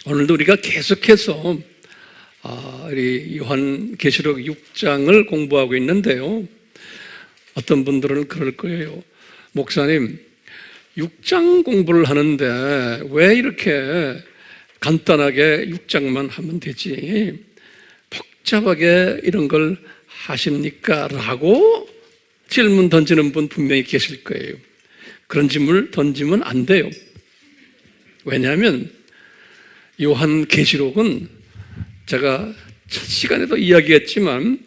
오늘도 우리가 계속해서 우리 요한계시록 6장을 공부하고 있는데요. 어떤 분들은 그럴 거예요. 목사님, 6장 공부를 하는데 왜 이렇게 간단하게 6장만 하면 되지 복잡하게 이런 걸 하십니까? 라고 질문 던지는 분 분명히 계실 거예요. 그런 질문을 던지면 안 돼요. 왜냐하면 요한계시록은 제가 첫 시간에도 이야기했지만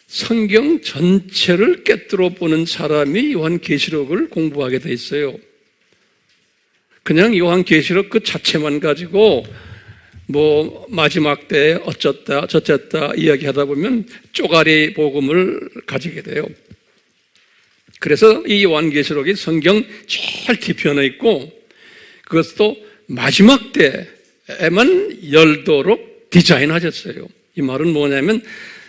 성경 전체를 꿰뚫어 보는 사람이 요한계시록을 공부하게 돼 있어요. 그냥 요한계시록 그 자체만 가지고 마지막 때 어쩌다 저쩌다 이야기하다 보면 쪼가리 복음을 가지게 돼요. 그래서 이 요한계시록이 성경 제일 뒤편에 있고 그것도 마지막 때에만 열도록 디자인하셨어요. 이 말은 뭐냐면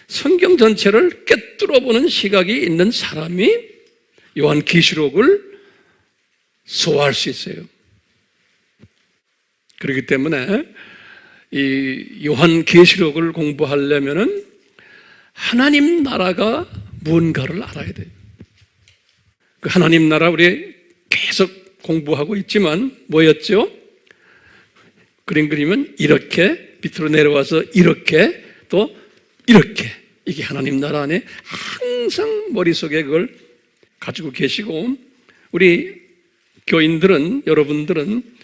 성경 전체를 꿰뚫어 보는 시각이 있는 사람이 요한계시록을 소화할 수 있어요. 그렇기 때문에 이 요한계시록을 공부하려면은 하나님 나라가 무언가를 알아야 돼요. 그 하나님 나라 우리 계속 공부하고 있지만 뭐였죠? 그림 그리면 이렇게 밑으로 내려와서 이렇게 또 이렇게 이게 하나님 나라 안에 항상 머릿속에 그걸 가지고 계시고 우리 교인들은 여러분들은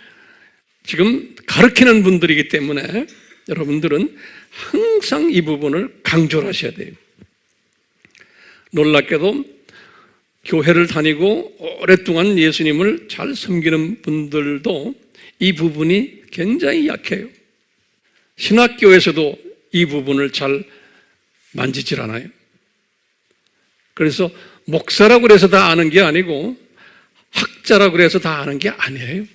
지금 가르치는 분들이기 때문에 여러분들은 항상 이 부분을 강조를 하셔야 돼요. 놀랍게도 교회를 다니고 오랫동안 예수님을 잘 섬기는 분들도 이 부분이 굉장히 약해요. 신학교에서도 이 부분을 잘 만지질 않아요. 그래서 목사라고 해서 다 아는 게 아니고 학자라고 해서 다 아는 게 아니에요.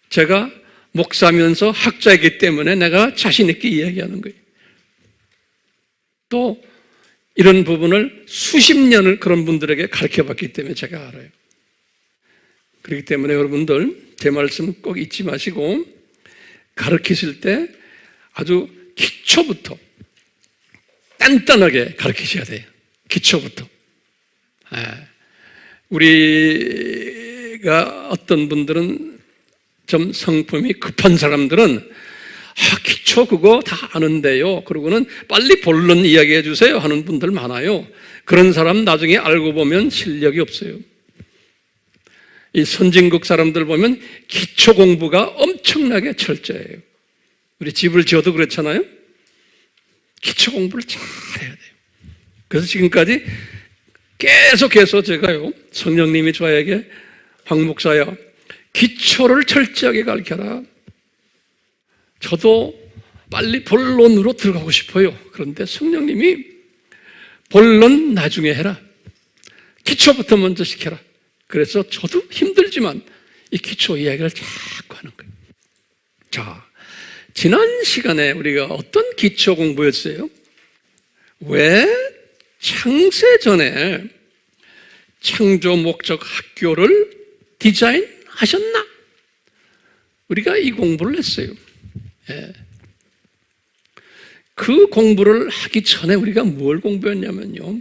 제가 목사면서 학자이기 때문에 내가 자신 있게 이야기하는 거예요. 또 이런 부분을 수십 년을 그런 분들에게 가르쳐봤기 때문에 제가 알아요. 그렇기 때문에 여러분들 제 말씀 꼭 잊지 마시고 가르치실 때 아주 기초부터 단단하게 가르치셔야 돼요. 기초부터. 우리가 어떤 분들은 좀 성품이 급한 사람들은 기초 그거 다 아는데요. 그러고는 빨리 본론 이야기해 주세요 하는 분들 많아요. 그런 사람 나중에 알고 보면 실력이 없어요. 이 선진국 사람들 보면 기초 공부가 엄청나게 철저해요. 우리 집을 지어도 그렇잖아요. 기초 공부를 잘 해야 돼요. 그래서 지금까지 계속해서 제가요, 성령님이 저에게 황 목사야, 기초를 철저하게 가르쳐라. 저도 빨리 본론으로 들어가고 싶어요. 그런데 성령님이 본론 나중에 해라. 기초부터 먼저 시켜라. 그래서 저도 힘들지만 이 기초 이야기를 자꾸 하는 거예요. 자, 지난 시간에 우리가 어떤 기초 공부였어요? 왜 창세 전에 창조 목적 학교를 디자인하셨나? 우리가 이 공부를 했어요. 그 공부를 하기 전에 우리가 뭘 공부했냐면요,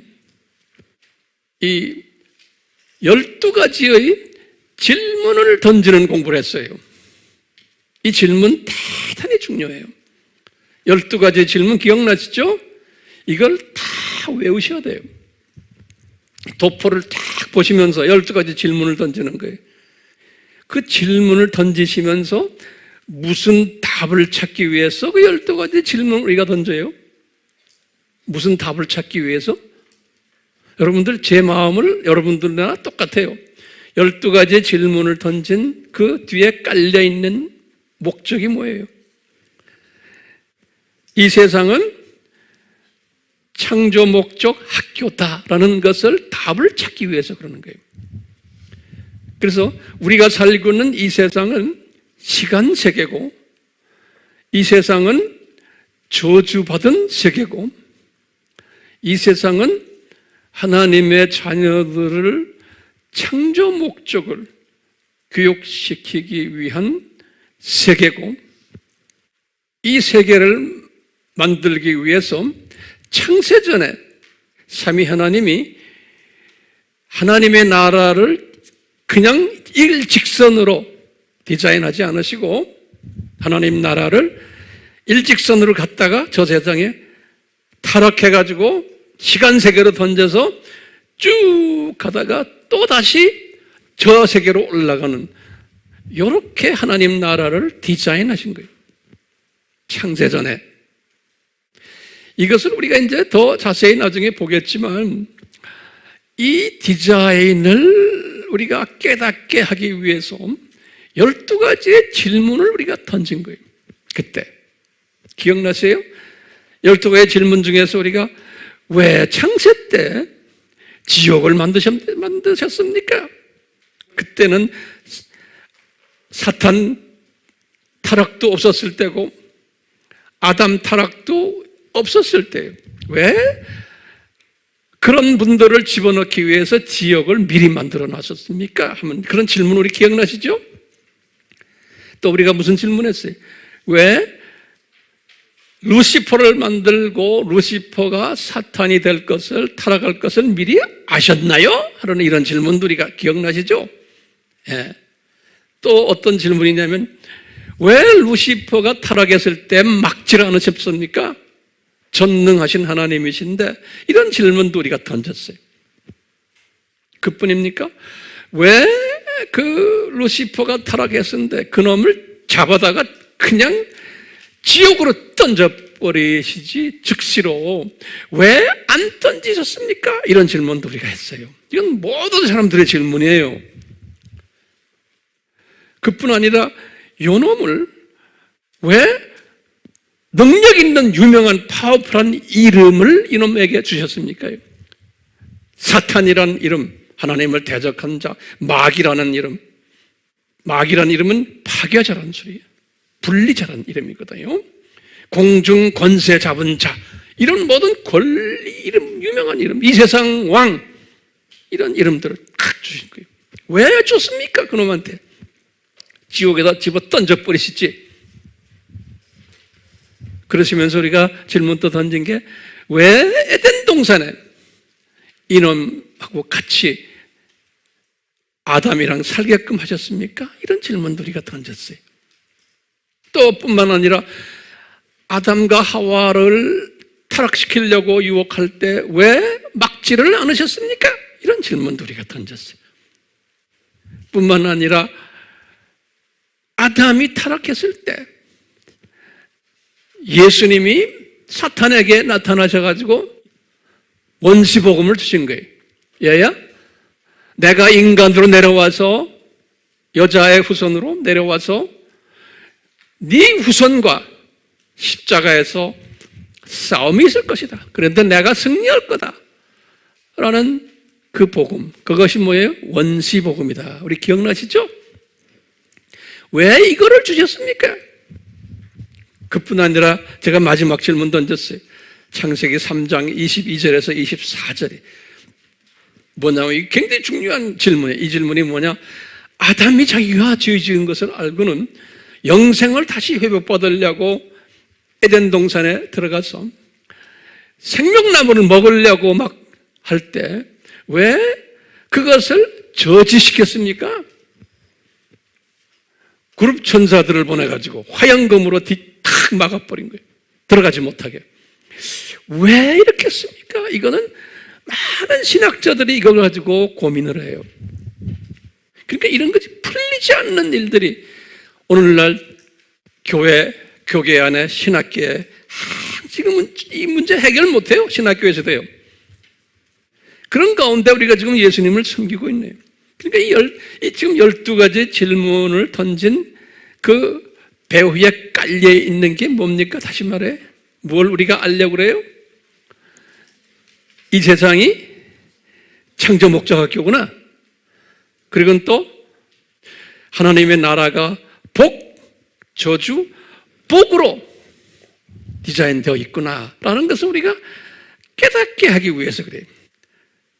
이 12가지의 질문을 던지는 공부를 했어요. 이 질문 대단히 중요해요. 12가지 질문 기억나시죠? 이걸 다 외우셔야 돼요. 도포를 딱 보시면서 12가지 질문을 던지는 거예요. 그 질문을 던지시면서 무슨 답을 찾기 위해서 그 12가지 질문을 우리가 던져요? 무슨 답을 찾기 위해서? 여러분들 제 마음을 여러분들이나 똑같아요. 12가지 질문을 던진 그 뒤에 깔려있는 목적이 뭐예요? 이 세상은 창조 목적 학교다라는 것을 답을 찾기 위해서 그러는 거예요. 그래서 우리가 살고 있는 이 세상은 시간 세계고, 이 세상은 저주받은 세계고, 이 세상은 하나님의 자녀들을 창조 목적을 교육시키기 위한 세계고, 이 세계를 만들기 위해서 창세전에 삼위 하나님이 하나님의 나라를 그냥 일직선으로 디자인하지 않으시고 하나님 나라를 일직선으로 갔다가 저 세상에 타락해가지고 시간 세계로 던져서 쭉 가다가 또 다시 저 세계로 올라가는 이렇게 하나님 나라를 디자인하신 거예요. 창세전에. 이것을 우리가 이제 더 자세히 나중에 보겠지만 이 디자인을 우리가 깨닫게 하기 위해서 12가지의 질문을 우리가 던진 거예요. 그때. 기억나세요? 12가지의 질문 중에서 우리가 왜 창세 때 지옥을 만드셨습니까? 그때는 사탄 타락도 없었을 때고 아담 타락도 없었을 때예요. 왜 그런 분들을 집어넣기 위해서 지옥을 미리 만들어 놨었습니까? 하면 그런 질문 우리 기억나시죠? 또 우리가 무슨 질문했어요? 왜 루시퍼를 만들고 루시퍼가 사탄이 될 것을 타락할 것을 미리 아셨나요? 하는 이런 질문도 우리가 기억나시죠? 예. 또 어떤 질문이냐면 왜 루시퍼가 타락했을 때 막질 않으셨습니까? 전능하신 하나님이신데 이런 질문도 우리가 던졌어요. 그뿐입니까? 왜 그 루시퍼가 타락했는데 그놈을 잡아다가 그냥 지옥으로 던져버리시지 즉시로 왜 안 던지셨습니까? 이런 질문도 우리가 했어요. 이건 모든 사람들의 질문이에요. 그뿐 아니라 요놈을 왜 능력 있는 유명한 파워풀한 이름을 이놈에게 주셨습니까? 사탄이란 이름, 하나님을 대적한 자, 마귀라는 이름. 마귀라는 이름은 파괴자라는 소리예요. 분리자라는 이름이거든요. 공중 권세 잡은 자, 이런 모든 권리 이름, 유명한 이름, 이 세상 왕, 이런 이름들을 탁 주신 거예요. 왜 줬습니까? 그놈한테. 지옥에다 집어 던져버리시지. 그러시면서 우리가 질문 또 던진 게 왜 에덴 동산에 이놈하고 같이 아담이랑 살게끔 하셨습니까? 이런 질문도 우리가 던졌어요. 또 뿐만 아니라 아담과 하와를 타락시키려고 유혹할 때 왜 막지를 않으셨습니까? 이런 질문도 우리가 던졌어요. 뿐만 아니라 아담이 타락했을 때 예수님이 사탄에게 나타나셔가지고 원시복음을 주신 거예요. 얘야, 내가 인간으로 내려와서 여자의 후손으로 내려와서 네 후손과 십자가에서 싸움이 있을 것이다. 그런데 내가 승리할 거다. 라는 그 복음, 그것이 뭐예요? 원시복음이다. 우리 기억나시죠? 왜 이거를 주셨습니까? 그뿐 아니라 제가 마지막 질문 던졌어요. 창세기 3장 22절에서 24절이 뭐냐면 이게 굉장히 중요한 질문이에요. 이 질문이 뭐냐? 아담이 자기가 죄 지은 것을 알고는 영생을 다시 회복받으려고 에덴 동산에 들어가서 생명나무를 먹으려고 막 할 때 왜 그것을 저지시켰습니까? 그룹 천사들을 보내가지고 화양검으로 탁 막아버린 거예요. 들어가지 못하게. 왜 이렇게 했습니까? 이거는 많은 신학자들이 이걸 가지고 고민을 해요. 그러니까 이런 것이 풀리지 않는 일들이 오늘날 교계 안에 신학계에 지금은 이 문제 해결 못해요. 신학교에서도요. 그런 가운데 우리가 지금 예수님을 섬기고 있네요. 그러니까 지금 12가지 질문을 던진 그 배 위에 깔려 있는 게 뭡니까? 다시 말해. 뭘 우리가 알려고 그래요? 이 세상이 창조 목적학교구나. 그리고 또 하나님의 나라가 복, 저주, 복으로 디자인되어 있구나라는 것을 우리가 깨닫게 하기 위해서 그래요.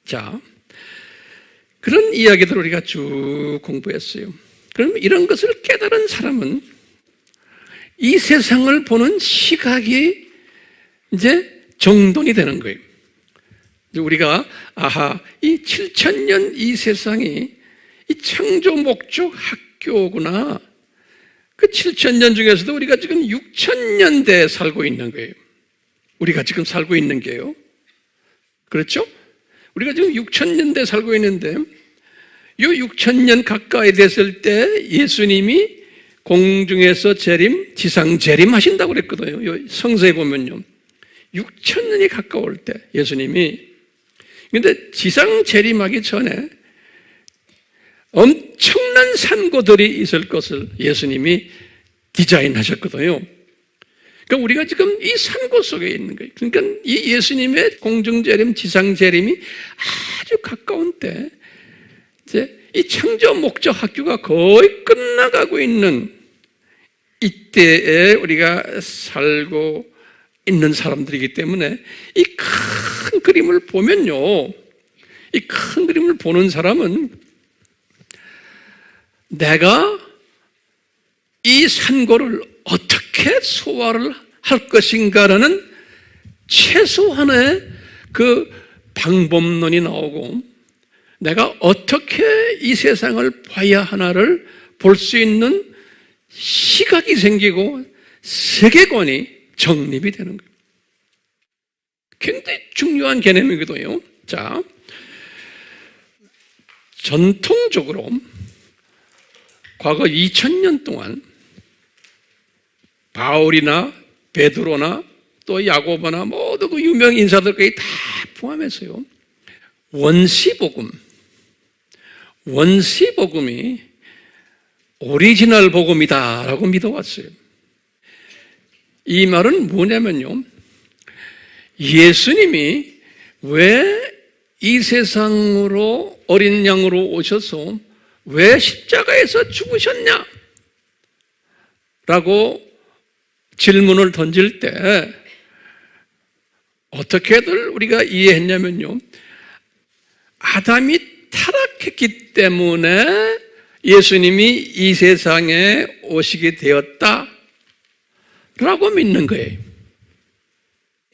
자, 그런 이야기들을 우리가 쭉 공부했어요. 그럼 이런 것을 깨달은 사람은 이 세상을 보는 시각이 이제 정돈이 되는 거예요. 우리가 이 7000년 이 세상이 이 창조 목적 학교구나. 그 7000년 중에서도 우리가 지금 6000년대에 살고 있는 거예요. 우리가 지금 살고 있는 게요. 그렇죠? 우리가 지금 6000년대에 살고 있는데 요 6000년 가까이 됐을 때 예수님이 공중에서 재림, 지상 재림 하신다고 그랬거든요. 요 성서에 보면요. 6000년이 가까울 때 예수님이. 근데 지상 재림하기 전에 엄청난 산고들이 있을 것을 예수님이 디자인하셨거든요. 그러니까 우리가 지금 이 산고 속에 있는 거예요. 그러니까 이 예수님의 공중재림, 지상재림이 아주 가까운 때, 이제 이 창조 목적 학교가 거의 끝나가고 있는 이때에 우리가 살고 있는 사람들이기 때문에 이 큰 그림을 보면요, 이 큰 그림을 보는 사람은 내가 이 산고를 어떻게 소화를 할 것인가라는 최소한의 그 방법론이 나오고 내가 어떻게 이 세상을 봐야 하나를 볼 수 있는 시각이 생기고 세계관이 정립이 되는 거예요. 굉장히 중요한 개념이거든요. 자, 전통적으로 과거 2000년 동안 바울이나 베드로나 또 야고보나 모두 그 유명 인사들까지 다 포함해서요, 원시복음이 오리지널 복음이다라고 믿어왔어요. 이 말은 뭐냐면요, 예수님이 왜 이 세상으로 어린 양으로 오셔서 왜 십자가에서 죽으셨냐? 라고 질문을 던질 때 어떻게들 우리가 이해했냐면요, 아담이 타락했기 때문에 예수님이 이 세상에 오시게 되었다 라고 믿는 거예요.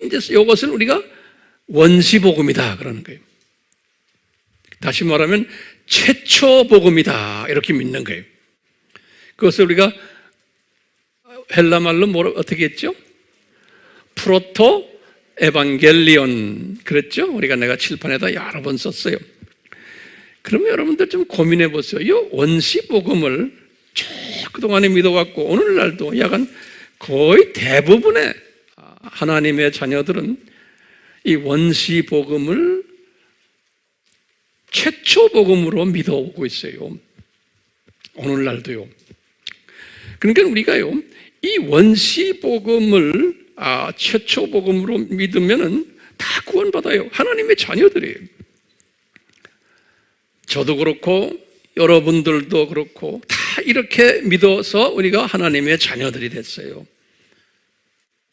이제 이것을 우리가 원시복음이다 그러는 거예요. 다시 말하면 최초 복음이다 이렇게 믿는 거예요. 그것을 우리가 헬라 말로 어떻게 했죠? 프로토 에반겔리온 그랬죠? 우리가 내가 칠판에다 여러 번 썼어요. 그러면 여러분들 좀 고민해 보세요. 이 원시복음을 쭉 그동안에 믿어왔고 오늘날도 약간 거의 대부분의 하나님의 자녀들은 이 원시복음을 최초복음으로 믿어오고 있어요. 오늘날도요. 그러니까 우리가요, 이 원시복음을 최초복음으로 믿으면은 다 구원받아요. 하나님의 자녀들이에요. 저도 그렇고 여러분들도 그렇고 다 이렇게 믿어서 우리가 하나님의 자녀들이 됐어요.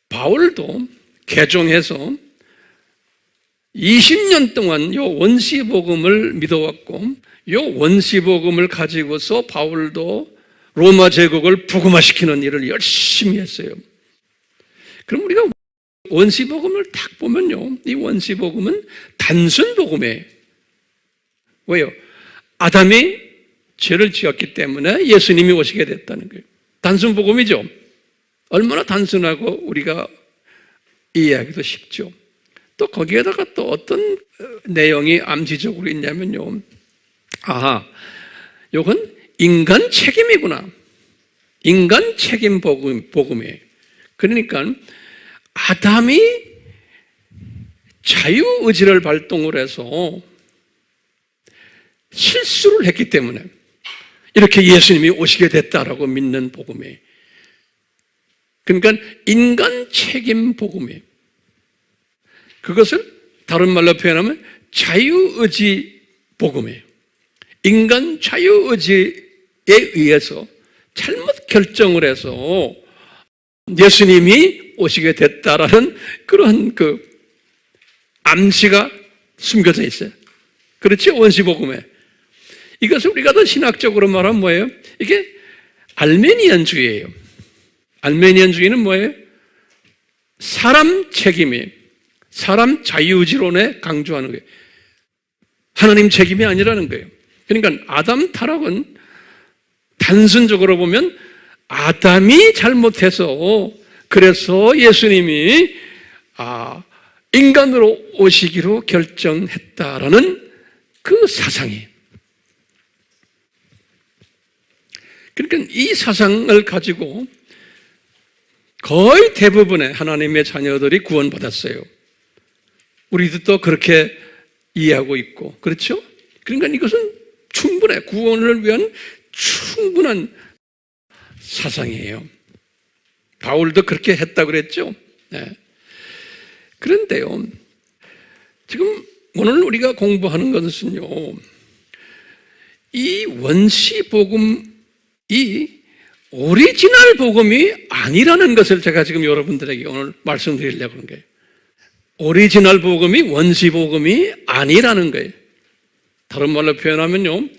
바울도 개종해서 20년 동안 요 원시복음을 믿어왔고 요 원시복음을 가지고서 바울도 로마 제국을 복음화시키는 일을 열심히 했어요. 그럼 우리가 원시복음을 딱 보면요, 이 원시복음은 단순 복음이에요. 왜요? 아담이 죄를 지었기 때문에 예수님이 오시게 됐다는 거예요. 단순 복음이죠. 얼마나 단순하고 우리가 이해하기도 쉽죠. 또 거기에다가 또 어떤 내용이 암시적으로 있냐면요, 요건 인간 책임이구나. 인간 책임 복음이에요. 그러니까 아담이 자유의지를 발동을 해서 실수를 했기 때문에 이렇게 예수님이 오시게 됐다라고 믿는 복음이에요. 그러니까 인간 책임 복음이에요. 그것을 다른 말로 표현하면 자유의지 복음이에요. 인간 자유의지에 의해서 잘못 결정을 해서 예수님이 오시게 됐다라는 그런 그 암시가 숨겨져 있어요. 그렇지? 원시복음에. 이것을 우리가 더 신학적으로 말하면 뭐예요? 이게 알메니안주의예요. 알메니안 주의는 뭐예요? 사람 책임이, 사람 자유지론에 강조하는 거예요. 하나님 책임이 아니라는 거예요. 그러니까 아담 타락은 단순적으로 보면 아담이 잘못해서 그래서 예수님이 인간으로 오시기로 결정했다라는 그 사상이. 그러니까 이 사상을 가지고 거의 대부분의 하나님의 자녀들이 구원받았어요. 우리도 또 그렇게 이해하고 있고, 그렇죠? 그러니까 이것은 충분해. 구원을 위한 충분한 사상이에요. 바울도 그렇게 했다고 그랬죠. 네. 그런데요, 지금 오늘 우리가 공부하는 것은요, 이 원시복음이 오리지널 복음이 아니라는 것을 제가 지금 여러분들에게 오늘 말씀드리려고 하는 거예요. 오리지널 복음이 원시 복음이 아니라는 거예요. 다른 말로 표현하면요,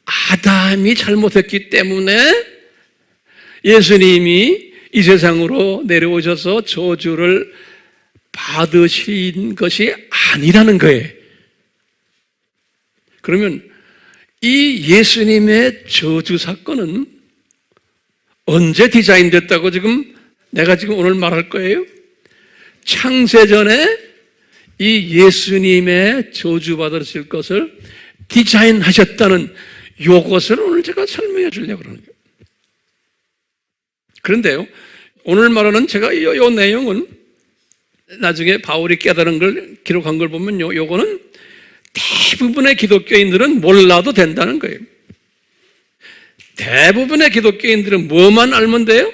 아담이 잘못했기 때문에 예수님이 이 세상으로 내려오셔서 저주를 받으신 것이 아니라는 거예요. 그러면 이 예수님의 저주 사건은 언제 디자인됐다고 내가 지금 오늘 말할 거예요? 창세전에 이 예수님의 저주받으실 것을 디자인하셨다는 이것을 오늘 제가 설명해 주려고 그러는 거예요. 그런데요, 오늘 말하는 제가 이 내용은 나중에 바울이 깨달은 걸 기록한 걸 보면요, 요거는 대부분의 기독교인들은 몰라도 된다는 거예요. 대부분의 기독교인들은 뭐만 알면 돼요?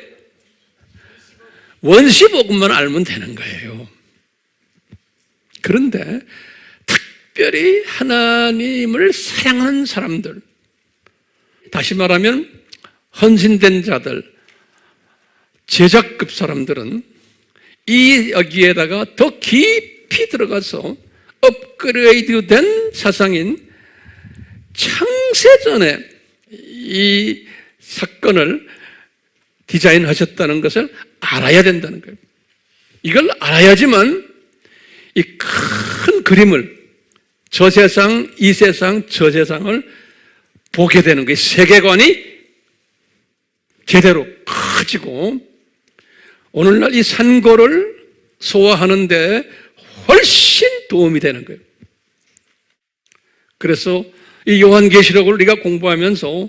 원시복음만 알면 되는 거예요. 그런데 특별히 하나님을 사랑하는 사람들, 다시 말하면 헌신된 자들, 제자급 사람들은 여기에다가 더 깊이 들어가서 업그레이드된 사상인 창세전에 이 사건을 디자인하셨다는 것을 알아야 된다는 거예요. 이걸 알아야지만 이 큰 그림을, 저 세상, 이 세상, 저 세상을 보게 되는 거예요. 세계관이 제대로 커지고 오늘날 이 산고를 소화하는 데 훨씬 도움이 되는 거예요. 그래서 이 요한계시록을 우리가 공부하면서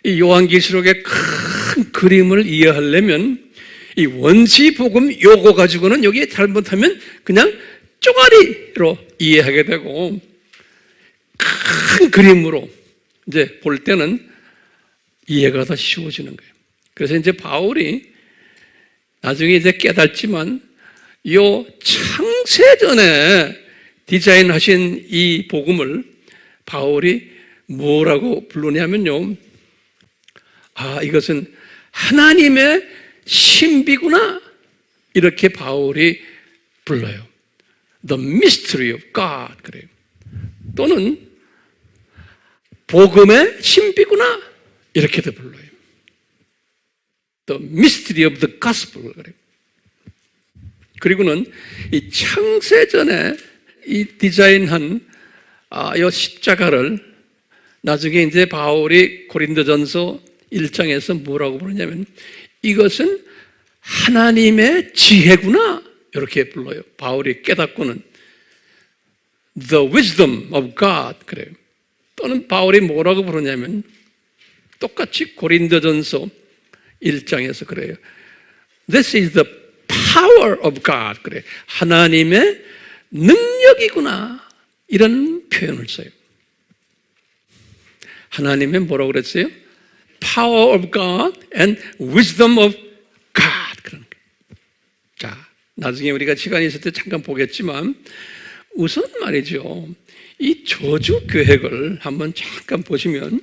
이 요한계시록의 큰 그림을 이해하려면 이 원시복음 요거 가지고는 여기에 잘못하면 그냥 쪼가리로 이해하게 되고 큰 그림으로 이제 볼 때는 이해가 더 쉬워지는 거예요. 그래서 이제 바울이 나중에 이제 깨닫지만 요 창세전에 디자인하신 이 복음을 바울이 뭐라고 부르냐면요, 이것은 하나님의 신비구나, 이렇게 바울이 불러요. The mystery of God, 그래요. 또는 복음의 신비구나, 이렇게도 불러요. The mystery of the gospel, 그래요. 그리고는 이 창세전에 이 디자인한 이 십자가를 나중에 이제 바울이 고린도전서 1장에서 뭐라고 부르냐면 이것은 하나님의 지혜구나, 이렇게 불러요. 바울이 깨닫고는 The wisdom of God, 그래요. 또는 바울이 뭐라고 부르냐면 똑같이 고린도전서 1장에서 그래요. This is the power of God, 그래. 하나님의 능력이구나, 이런 표현을 써요. 하나님의 뭐라고 그랬어요? Power of God and wisdom of God, 그런 거예요. 자, 나중에 우리가 시간이 있을 때 잠깐 보겠지만 우선 말이죠, 이 저주 계획을 한번 잠깐 보시면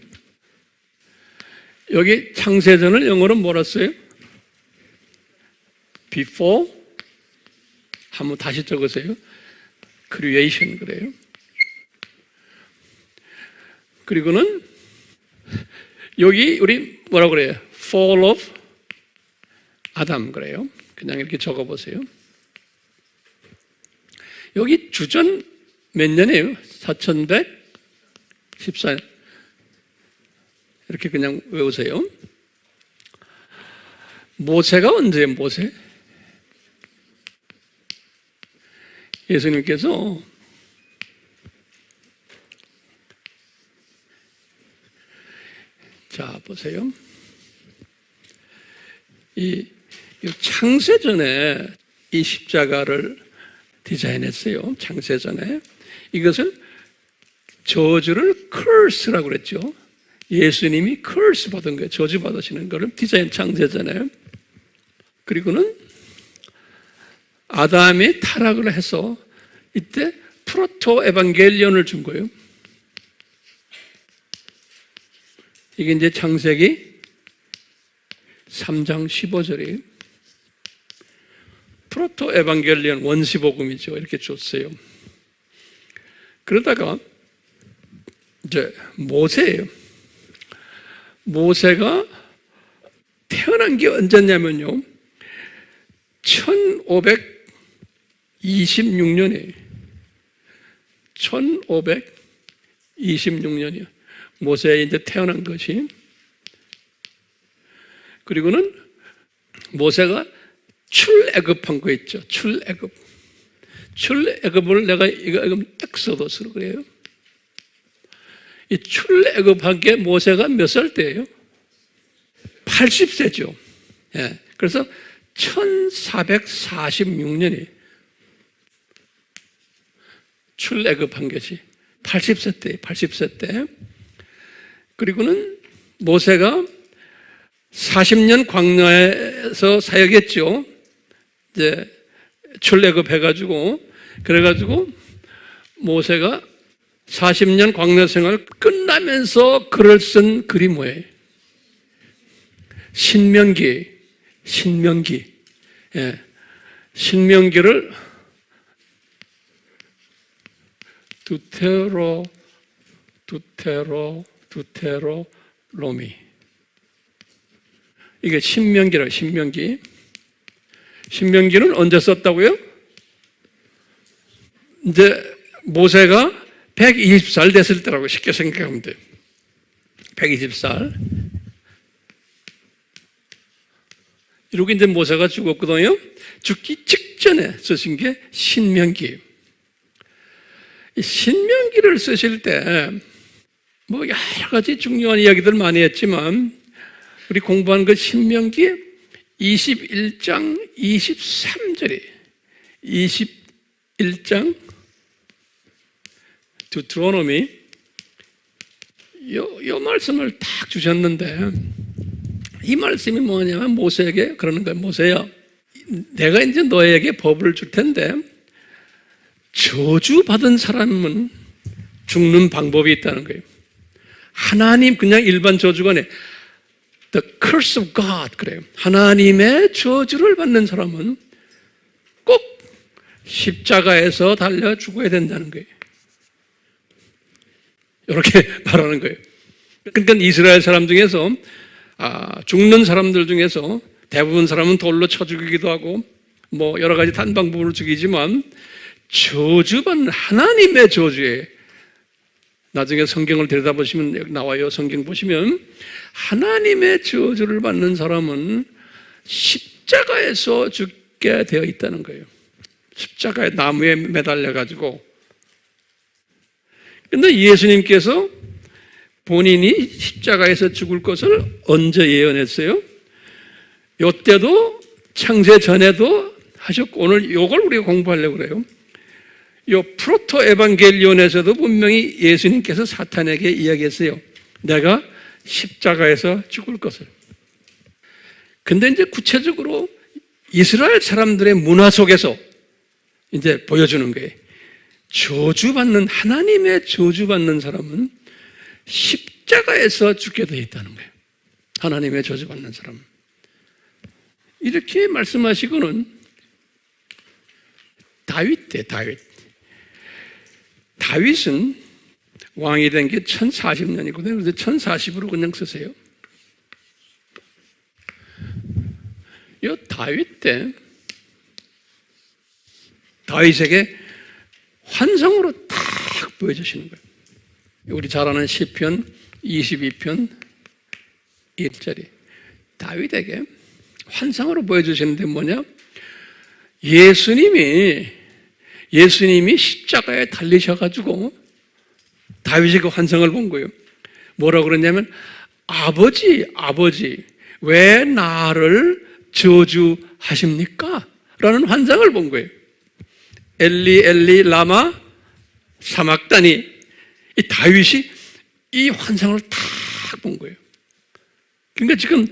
여기 창세전을 영어로 뭐라 써요? Before, 한번 다시 적으세요. Creation, 그래요. 그리고는 여기 우리 뭐라고 그래요? Fall of 아담 그래요. 그냥 이렇게 적어보세요. 여기 주전 몇 년이에요? 4114년. 이렇게 그냥 외우세요. 모세가 언제예요? 모세? 예수님께서 자 보세요. 이 창세전에 이 십자가를 디자인했어요. 창세전에 이것을 저주를 curse라고 그랬죠. 예수님이 curse 받은 거예요. 저주 받으시는 거를 디자인 창세전에. 그리고는 아담이 타락을 해서 이때 프로토 에반겔리온을 준 거예요. 이게 이제 창세기 3장 15절이에요. 프로토 에반겔리온 원시복음이죠. 이렇게 줬어요. 그러다가 이제 모세예요. 모세가 태어난 게 언제냐면요. 1526년이에요. 1526년이요. 모세가 이제 태어난 것이. 그리고는 모세가 출애굽한 거 있죠. 출애굽. 출애굽을 내가 이거 엑소더스로 그래요. 이 출애굽한 게 모세가 몇 살 때예요? 80세죠. 예. 그래서 1446년이 출애굽한 것이 80세 때, 80세 때. 그리고는 모세가 40년 광야에서 사역했죠. 이제 출애굽 해가지고, 그래가지고 모세가 40년 광야 생활 끝나면서 글을 쓴 글이 뭐예요? 신명기. 예. 신명기를 두테로노미. 이게 신명기라고, 신명기. 신명기는 언제 썼다고요? 이제 모세가 120살 됐을 때라고 쉽게 생각하면 돼요. 120살. 이러고 이제 모세가 죽었거든요. 죽기 직전에 쓰신 게 신명기예요. 이 신명기를 쓰실 때 뭐 여러 가지 중요한 이야기들 많이 했지만 우리 공부한 그 신명기 21장 23절이 21장 두트로노미 요 말씀을 딱 주셨는데 이 말씀이 뭐냐면 모세에게 그러는 거예요. 모세야, 내가 이제 너에게 법을 줄 텐데 저주받은 사람은 죽는 방법이 있다는 거예요. 하나님 그냥 일반 저주가 아니에요. The curse of God 그래요. 하나님의 저주를 받는 사람은 꼭 십자가에서 달려 죽어야 된다는 거예요. 이렇게 말하는 거예요. 그러니까 이스라엘 사람 중에서 죽는 사람들 중에서 대부분 사람은 돌로 쳐 죽이기도 하고 뭐 여러 가지 단방법으로 죽이지만 저주받는 하나님의 저주에 나중에 성경을 들여다보시면 여기 나와요. 성경 보시면 하나님의 저주를 받는 사람은 십자가에서 죽게 되어 있다는 거예요. 십자가에 나무에 매달려가지고. 근데 예수님께서 본인이 십자가에서 죽을 것을 언제 예언했어요? 이때도 창세 전에도 하셨고 오늘 이걸 우리가 공부하려고 그래요. 이 프로토 에반겔리온에서도 분명히 예수님께서 사탄에게 이야기했어요. 내가 십자가에서 죽을 것을. 근데 이제 구체적으로 이스라엘 사람들의 문화 속에서 이제 보여주는 거예요. 저주받는, 하나님의 저주받는 사람은 십자가에서 죽게 되어 있다는 거예요. 하나님의 저주받는 사람. 이렇게 말씀하시고는 다윗 때, 다윗은 왕이 된 게 1040년이거든요. 그래서 1040으로 그냥 쓰세요. 요 다윗 때 다윗에게 환상으로 딱 보여주시는 거예요. 우리 잘 아는 시편 22편 1절이 다윗에게 환상으로 보여주시는데 뭐냐? 예수님이 십자가에 달리셔가지고 다윗이 그 환상을 본 거예요. 뭐라고 그러냐면 아버지 왜 나를 저주하십니까? 라는 환상을 본 거예요. 엘리 엘리 라마 사막다니. 이 다윗이 이 환상을 딱 본 거예요. 그러니까 지금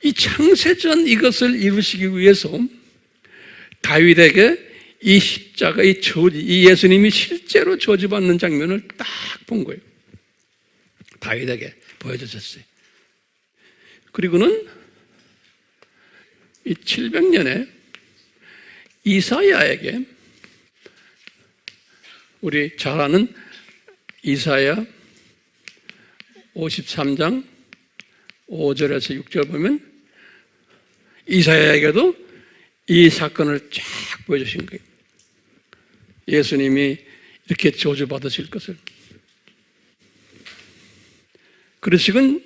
이 창세전 이것을 이루시기 위해서 다윗에게 이 십자가, 이 예수님이 실제로 저주받는 장면을 딱 본 거예요. 다윗에게 보여주셨어요. 그리고는 이 700년에 이사야에게, 우리 잘 아는 이사야 53장 5절에서 6절 보면 이사야에게도 이 사건을 쫙 보여주신 거예요. 예수님이 이렇게 저주받으실 것을. 그러시군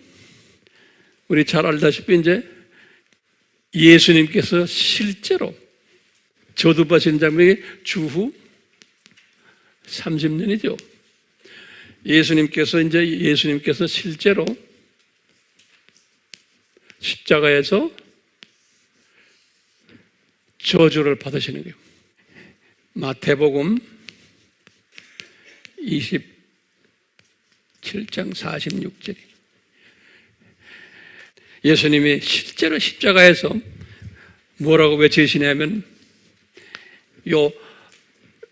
우리 잘 알다시피 이제 예수님께서 실제로 저주받으신 장면이 주후 30년이죠. 예수님께서 실제로 십자가에서 저주를 받으시는 거예요. 마태복음 27장 46절이 예수님이 실제로 십자가에서 뭐라고 외치시냐면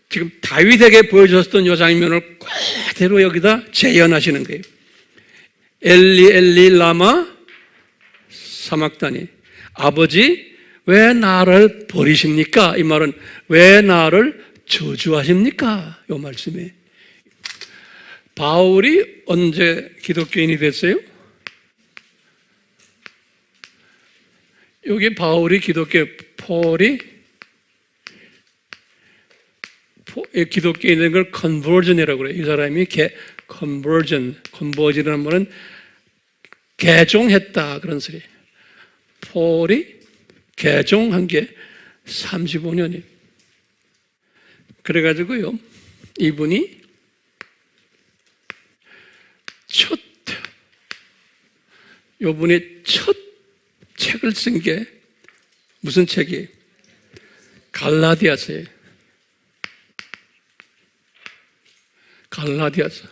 지금 다윗에게 보여주셨던 이 장면을 그대로 여기다 재현하시는 거예요. 엘리 엘리 라마 사막다니. 아버지 왜 나를 버리십니까? 이 말은 왜 나를 저주하십니까? 이 말씀에 바울이 언제 기독교인이 됐어요? 여기 바울이 폴이 기독교인이 된 걸 컨버전이라고 그래요. 이 사람이 컨버전이라는 말은 개종했다 그런 소리. 폴이 개종한 게 35년이에요. 그래가지고요, 이분이 첫 책을 쓴 게 무슨 책이에요? 갈라디아서예요. 갈라디아서.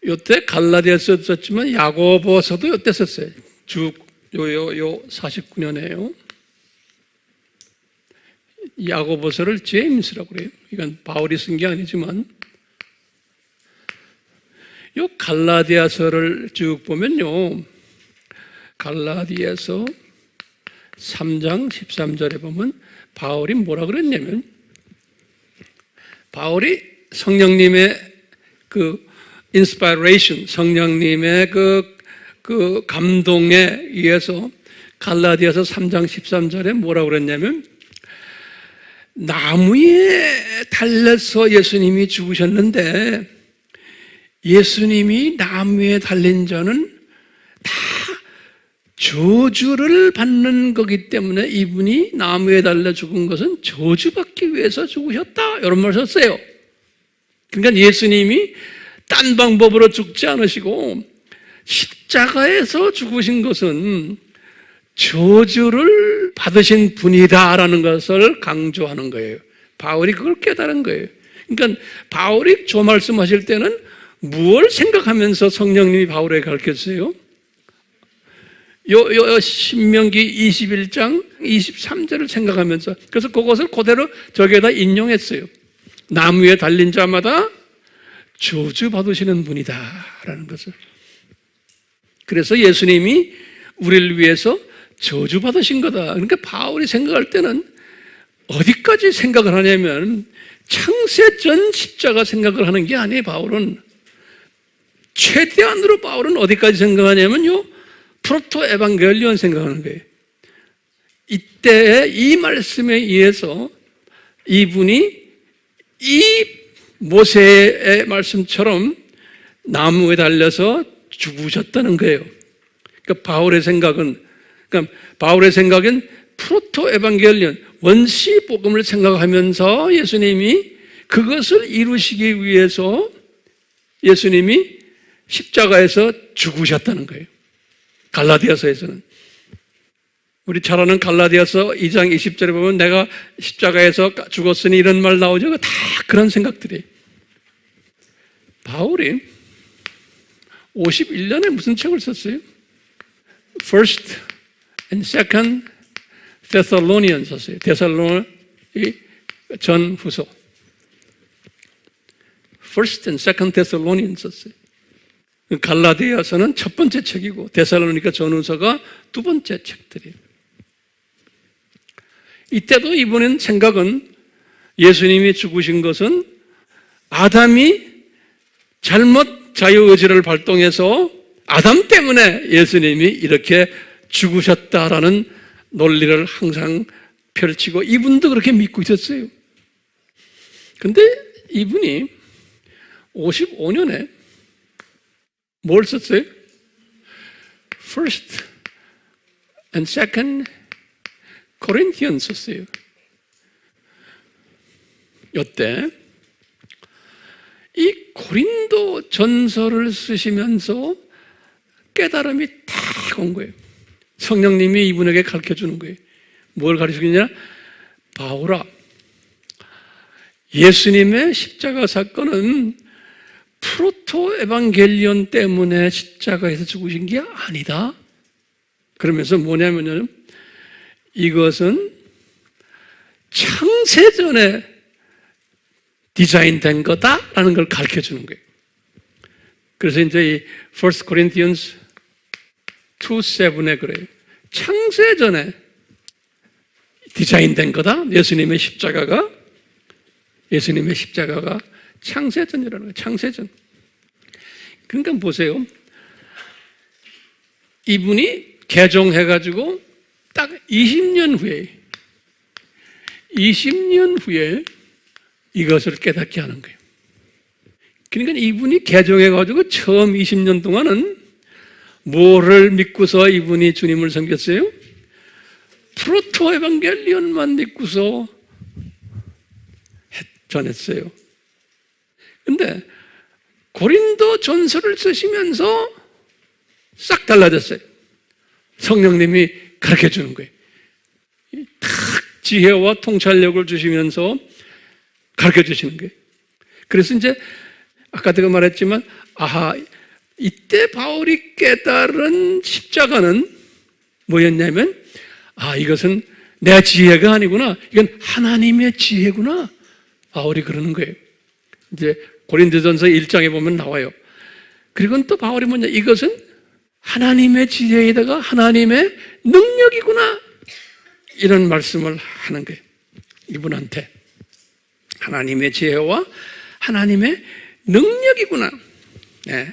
요때 갈라디아서 썼지만 야고보서도 요때 썼어요. 요 49년에요. 야고보서를 제임스라고 그래요. 이건 바울이 쓴 게 아니지만 요 갈라디아서를 쭉 보면요, 갈라디아서 3장 13절에 보면 바울이 뭐라 그랬냐면, 바울이 성령님의 그 인스파이레이션, 성령님의 그 감동에 의해서 갈라디아서 3장 13절에 뭐라고 그랬냐면, 나무에 달려서 예수님이 죽으셨는데 예수님이 나무에 달린 자는 다 저주를 받는 거기 때문에 이분이 나무에 달려 죽은 것은 저주받기 위해서 죽으셨다, 이런 말을 썼어요. 그러니까 예수님이 딴 방법으로 죽지 않으시고 십자가에서 죽으신 것은 저주를 받으신 분이다라는 것을 강조하는 거예요. 바울이 그걸 깨달은 거예요. 그러니까 바울이 저 말씀하실 때는 무엇을 생각하면서 성령님이 바울에게 가르쳤어요? 요 신명기 21장 23절을 생각하면서, 그래서 그것을 그대로 저기에다 인용했어요. 나무에 달린 자마다 저주 받으시는 분이다라는 것을. 그래서 예수님이 우리를 위해서 저주 받으신 거다. 그러니까 바울이 생각할 때는 어디까지 생각을 하냐면 창세전 십자가 생각을 하는 게 아니에요. 바울은 최대한으로 바울은 어디까지 생각하냐면요, 프로토 에반겔리온 생각하는 거예요. 이때 이 말씀에 의해서 이분이 이 모세의 말씀처럼 나무에 달려서 죽으셨다는 거예요. 그러니까 바울의 생각은 프로토 에반겔리온, 원시 복음을 생각하면서 예수님이 그것을 이루시기 위해서 예수님이 십자가에서 죽으셨다는 거예요. 갈라디아서에서는. 우리 잘 아는 갈라디아서 2장 20절에 보면 내가 십자가에서 죽었으니 이런 말 나오죠. 다 그런 생각들이. 바울이 51년에 무슨 책을 썼어요? First and Second Thessalonians 썼어요. 데살로니 전후서. First and Second Thessalonians 썼어요. 갈라디아서는 첫 번째 책이고 데살로니가 전후서가 두 번째 책들이에요. 이때도 이분은 생각은 예수님이 죽으신 것은 아담이 잘못 자유의지를 발동해서 아담 때문에 예수님이 이렇게 죽으셨다라는 논리를 항상 펼치고 이분도 그렇게 믿고 있었어요. 근데 이분이 55년에 뭘 썼어요? First and Second Corinthians 썼어요. 이때 이 고린도 전서를 쓰시면서 깨달음이 딱 온 거예요. 성령님이 이분에게 가르쳐 주는 거예요. 뭘 가르쳐 주느냐? 바울아, 예수님의 십자가 사건은 프로토 에반겔리온 때문에 십자가에서 죽으신 게 아니다. 그러면서 뭐냐면요, 이것은 창세전에 디자인된 거다라는 걸 가르쳐 주는 거예요. 그래서 이제 이 1 Corinthians 2:7에 그래요. 창세전에 디자인된 거다. 예수님의 십자가가 창세전이라는 거예요. 창세전. 그러니까 보세요. 이분이 개종해가지고 딱 20년 후에 이것을 깨닫게 하는 거예요. 그러니까 이분이 개종해가지고 처음 20년 동안은 뭐를 믿고서 이분이 주님을 섬겼어요? 프로토 에반겔리온만 믿고서 전했어요. 근데 고린도 전서를 쓰시면서 싹 달라졌어요. 성령님이 가르쳐 주는 거예요. 탁 지혜와 통찰력을 주시면서 가르쳐 주시는 거예요. 그래서 이제 아까 제가 말했지만, 이때 바울이 깨달은 십자가는 뭐였냐면, 이것은 내 지혜가 아니구나. 이건 하나님의 지혜구나. 바울이 그러는 거예요. 이제 고린도전서 1장에 보면 나와요. 그리고 또 바울이 뭐냐, 이것은 하나님의 지혜에다가 하나님의 능력이구나. 이런 말씀을 하는 거예요. 이분한테. 하나님의 지혜와 하나님의 능력이구나. 네.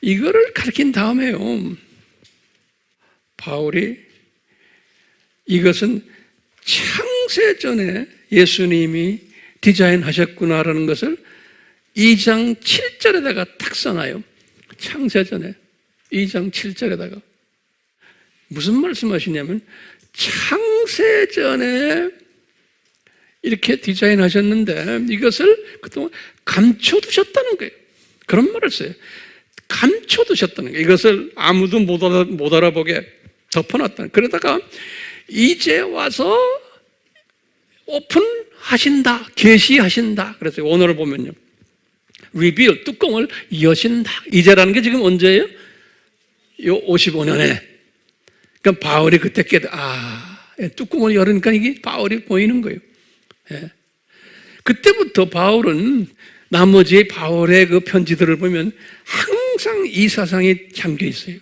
이거를 가르친 다음에요, 바울이 이것은 창세전에 예수님이 디자인하셨구나라는 것을 2장 7절에다가 딱 써놔요. 창세전에 2장 7절에다가 무슨 말씀하시냐면, 창세전에 이렇게 디자인하셨는데 이것을 그동안 감춰두셨다는 거예요. 그런 말을 써요. 감춰두셨다는 거예요. 이것을 아무도 못 알아보게 덮어놨다는. 그러다가 이제 와서 오픈하신다, 계시하신다. 그래서 오늘을 보면요, 리빌, 뚜껑을 여신다. 이제라는 게 지금 언제예요? 요 55년에. 그러니까 바울이 그때 뚜껑을 열으니까 이게 바울이 보이는 거예요. 예. 그때부터 바울은 나머지 바울의 그 편지들을 보면 항상 이 사상이 잠겨 있어요.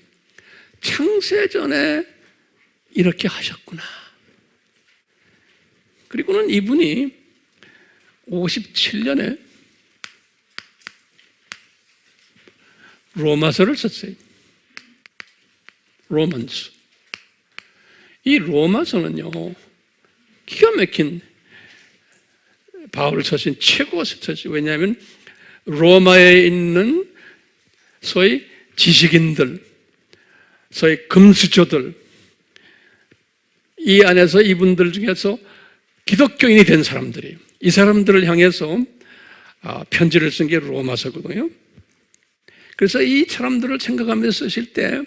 창세전에 이렇게 하셨구나. 그리고는 이분이 57년에 로마서를 썼어요. 로만스. 이 로마서는요, 기가 막힌 바울 서신 최고 서신. 왜냐하면 로마에 있는 소위 지식인들, 소위 금수저들, 이 안에서 이분들 중에서 기독교인이 된 사람들이, 이 사람들을 향해서 편지를 쓴 게 로마서거든요. 그래서 이 사람들을 생각하면서 쓰실 때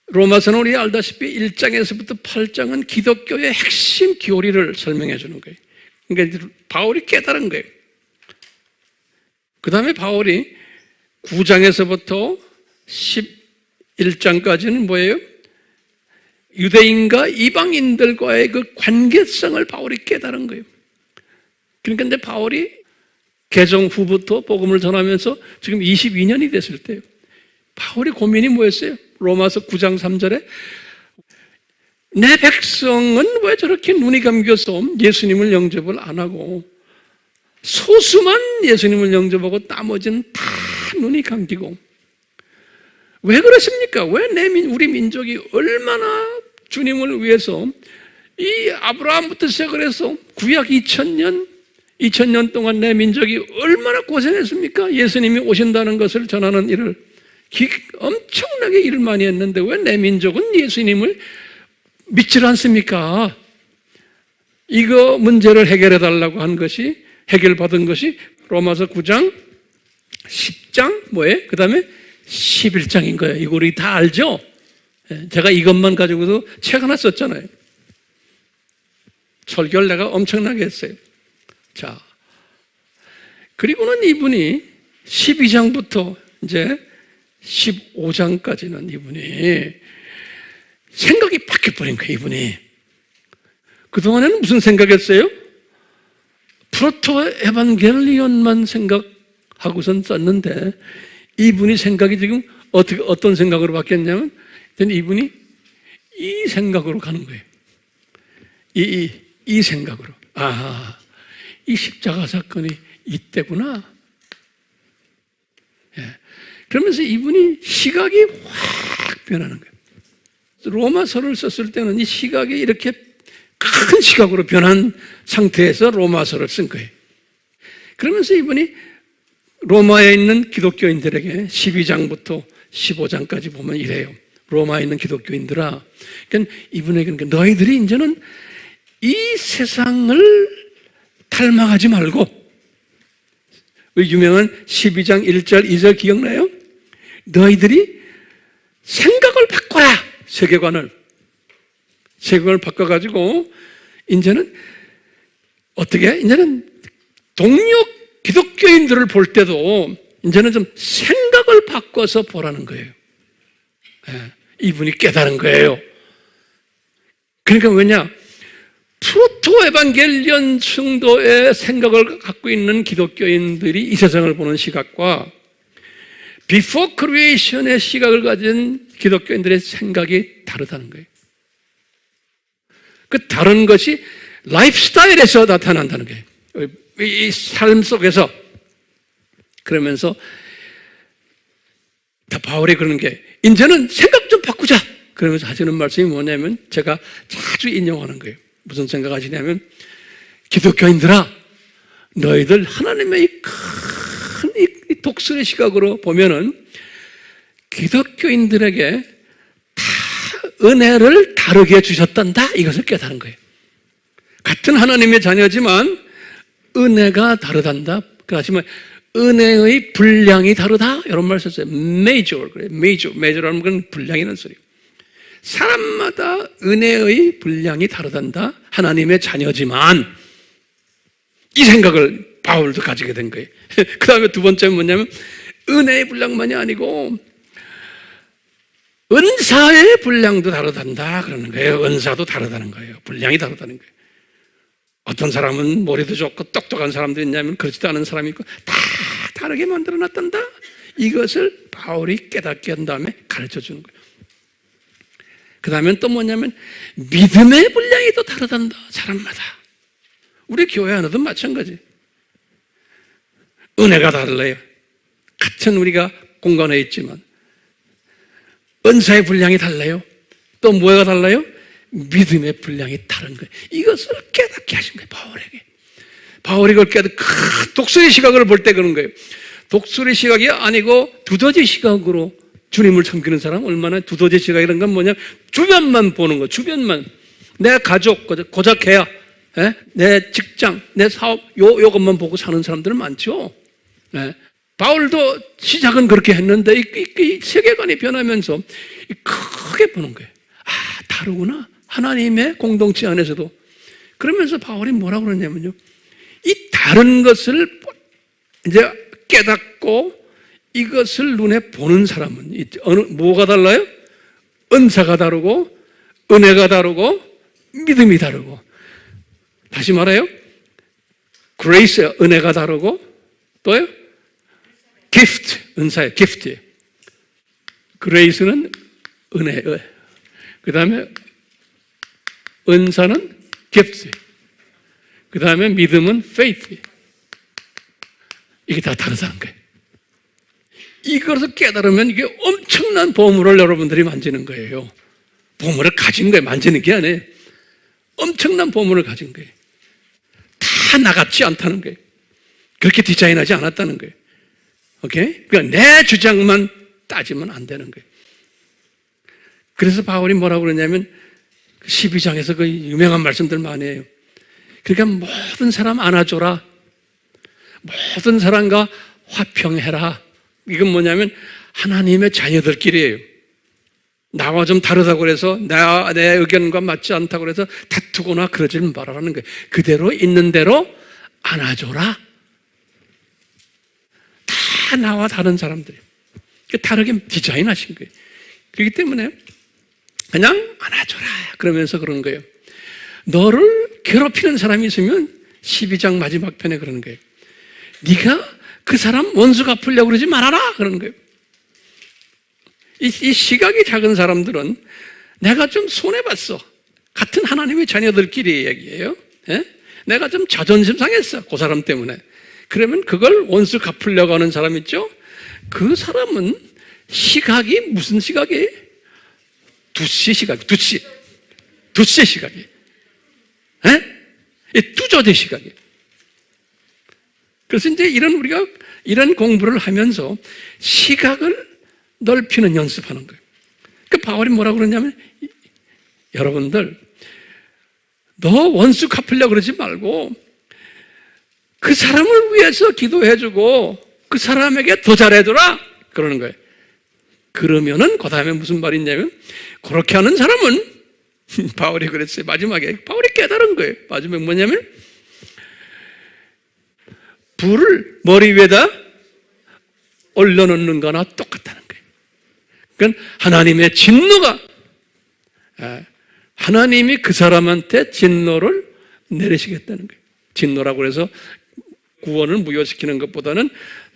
로마서는 우리 알다시피 1장에서부터 8장은 기독교의 핵심 교리를 설명해 주는 거예요. 그러니까 바울이 깨달은 거예요. 그 다음에 바울이 9장에서부터 11장까지는 뭐예요? 유대인과 이방인들과의 그 관계성을 바울이 깨달은 거예요. 그러니까 이제 바울이 개정 후부터 복음을 전하면서 지금 22년이 됐을 때요. 바울이 고민이 뭐였어요? 로마서 9장 3절에 내 백성은 왜 저렇게 눈이 감겨서 예수님을 영접을 안 하고 소수만 예수님을 영접하고 나머지는 다 눈이 감기고 왜 그렇습니까? 왜 우리 민족이 얼마나 주님을 위해서 이 아브라함부터 시작을 해서 구약 2000년 동안 내 민족이 얼마나 고생했습니까? 예수님이 오신다는 것을 전하는 일을 엄청나게 일을 많이 했는데 왜 내 민족은 예수님을 믿질 않습니까? 이거 문제를 해결해 달라고 한 것이, 해결받은 것이 로마서 9장, 10장, 뭐예요? 그 다음에 11장인 거예요. 이거 우리 다 알죠? 제가 이것만 가지고도 책 하나 썼잖아요. 설교를 내가 엄청나게 했어요. 자, 그리고는 이분이 12장부터 이제 15장까지는 이분이 생각이 바뀌어버린 거예요, 이분이. 그동안에는 무슨 생각했어요? 프로토 에반겔리온만 생각하고선 썼는데 이분이 생각이 지금 어떤 생각으로 바뀌었냐면 이분이 이 생각으로 가는 거예요. 이 생각으로. 아, 이 십자가 사건이 이때구나. 예. 그러면서 이분이 시각이 확 변하는 거예요. 로마서를 썼을 때는 이 시각이 이렇게 큰 시각으로 변한 상태에서 로마서를 쓴 거예요. 그러면서 이분이 로마에 있는 기독교인들에게 12장부터 15장까지 보면 이래요. 로마에 있는 기독교인들아, 그러니까 이분에게는 너희들이 이제는 이 세상을 닮아가지 말고, 유명한 12장 1절 2절 기억나요? 너희들이 생각을 바꿔라. 세계관을 바꿔가지고 이제는 어떻게? 이제는 동료 기독교인들을 볼 때도 이제는 좀 생각을 바꿔서 보라는 거예요. 이분이 깨달은 거예요. 그러니까 왜냐? 프로토 에반겔리온 정도의 생각을 갖고 있는 기독교인들이 이 세상을 보는 시각과 비포 크리에이션의 시각을 가진 기독교인들의 생각이 다르다는 거예요. 그 다른 것이 라이프 스타일에서 나타난다는 거예요. 이 삶 속에서. 그러면서 다 바울이 그러는 게 이제는 생각 좀 바꾸자. 그러면서 하시는 말씀이 뭐냐면 제가 자주 인용하는 거예요. 무슨 생각하시냐면 기독교인들아, 너희들 하나님의 이 큰 독수리 시각으로 보면은 기독교인들에게 다 은혜를 다르게 주셨단다. 이것을 깨달은 거예요. 같은 하나님의 자녀지만 은혜가 다르단다. 그러시면 은혜의 분량이 다르다. 이런 말 썼어요. major. 그래요. major라는 건 분량이라는 소리예요. 사람마다 은혜의 분량이 다르단다. 하나님의 자녀지만 이 생각을 바울도 가지게 된 거예요. 그 다음에 두 번째는 뭐냐면 은혜의 분량만이 아니고 은사의 분량도 다르단다 그러는 거예요. 은사도 다르다는 거예요. 분량이 다르다는 거예요. 어떤 사람은 머리도 좋고 똑똑한 사람도 있냐면 그렇지도 않은 사람이 있고 다 다르게 만들어놨단다. 이것을 바울이 깨닫게 한 다음에 가르쳐 주는 거예요. 그 다음엔 또 뭐냐면 믿음의 분량이 또 다르단다. 사람마다. 우리 교회 안에도 마찬가지. 은혜가 달라요. 같은 우리가 공간에 있지만 은사의 분량이 달라요. 또 뭐가 달라요? 믿음의 분량이 다른 거예요. 이것을 깨닫게 하신 거예요, 바울에게. 바울이 그걸 깨닫고 독수리 시각을 볼 때 그런 거예요. 독수리 시각이 아니고 두더지 시각으로 주님을 섬기는 사람 얼마나 두더지 시각이라는 건 뭐냐? 주변만 보는 거, 주변만. 내 가족, 고작 해야, 내 직장, 내 사업, 요것만 보고 사는 사람들은 많죠. 바울도 시작은 그렇게 했는데 이 세계관이 변하면서 크게 보는 거예요. 아, 다르구나. 하나님의 공동체 안에서도. 그러면서 바울이 뭐라고 그러냐면요. 이 다른 것을 이제 깨닫고 이것을 눈에 보는 사람은 뭐가 달라요? 은사가 다르고 은혜가 다르고 믿음이 다르고, 다시 말해요. grace, 은혜가 다르고 또요? gift, 은사예요. gift예요. grace는 은혜, 그 다음에 은사는 gift, 그 다음에 믿음은 faith. 이게 다 다르다는 거예요. 이것을 깨달으면 이게 엄청난 보물을 여러분들이 만지는 거예요. 보물을 가진 거예요. 만지는 게 아니에요. 엄청난 보물을 가진 거예요. 다 나같지 않다는 거예요. 그렇게 디자인하지 않았다는 거예요. 오케이? 그러니까 내 주장만 따지면 안 되는 거예요. 그래서 바울이 뭐라고 그러냐면 12장에서 그 유명한 말씀들 많이 해요. 그러니까 모든 사람 안아줘라. 모든 사람과 화평해라. 이건 뭐냐면 하나님의 자녀들끼리예요. 나와 좀 다르다고 그래서 내 의견과 맞지 않다고 그래서 다투거나 그러지 말아라는 거예요. 그대로 있는 대로 안아줘라. 다 나와 다른 사람들이에요. 다르게 디자인하신 거예요. 그렇기 때문에 그냥 안아줘라 그러면서 그런 거예요. 너를 괴롭히는 사람이 있으면 12장 마지막 편에 그러는 거예요. 네가 그 사람 원수 갚으려고 그러지 말아라 그러는 거예요. 이 시각이 작은 사람들은 내가 좀 손해봤어. 같은 하나님의 자녀들끼리 얘기해요. 내가 좀 자존심 상했어. 그 사람 때문에. 그러면 그걸 원수 갚으려고 하는 사람 있죠? 그 사람은 시각이 무슨 시각이에요? 두씨 시각, 두씨 시각이에요. 뚜저대 시각이에요. 그래서 이제 우리가 이런 공부를 하면서 시각을 넓히는 연습하는 거예요. 그 바울이 뭐라고 그러냐면, 여러분들, 너 원수 갚으려고 그러지 말고 그 사람을 위해서 기도해주고 그 사람에게 더 잘해줘라 그러는 거예요. 그러면은 그 다음에 무슨 말이 있냐면, 그렇게 하는 사람은 바울이 그랬어요. 마지막에 바울이 깨달은 거예요. 마지막에 뭐냐면, 불을 머리 위에다 올려놓는 거나 똑같다는 거예요. 그러니까 하나님의 진노가, 하나님이 그 사람한테 진노를 내리시겠다는 거예요. 진노라고 해서 구원을 무효시키는 것보다는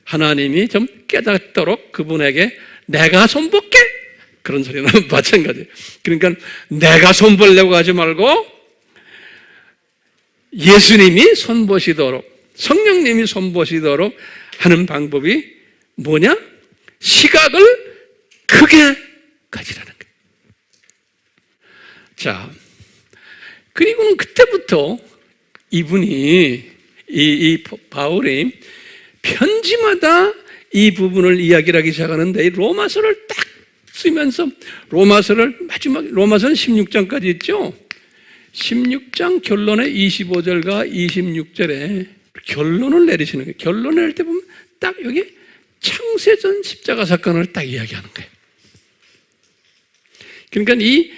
하나님이 좀 깨닫도록 그분에게 내가 손볼게 그런 소리는 마찬가지예요. 그러니까 내가 손보려고 하지 말고 예수님이 손보시도록, 성령님이 손보시도록 하는 방법이 뭐냐? 시각을 크게 가지라는 거예요. 자, 그리고는 그때부터 이분이, 이 바울이 편지마다 이 부분을 이야기를 하기 시작하는데, 로마서를 딱 쓰면서 로마서를 마지막, 로마서는 16장까지 있죠? 16장 결론에 25절과 26절에 결론을 내리시는 거예요. 결론을 내릴 때 보면 딱 여기 창세전 십자가 사건을 딱 이야기하는 거예요. 그러니까 이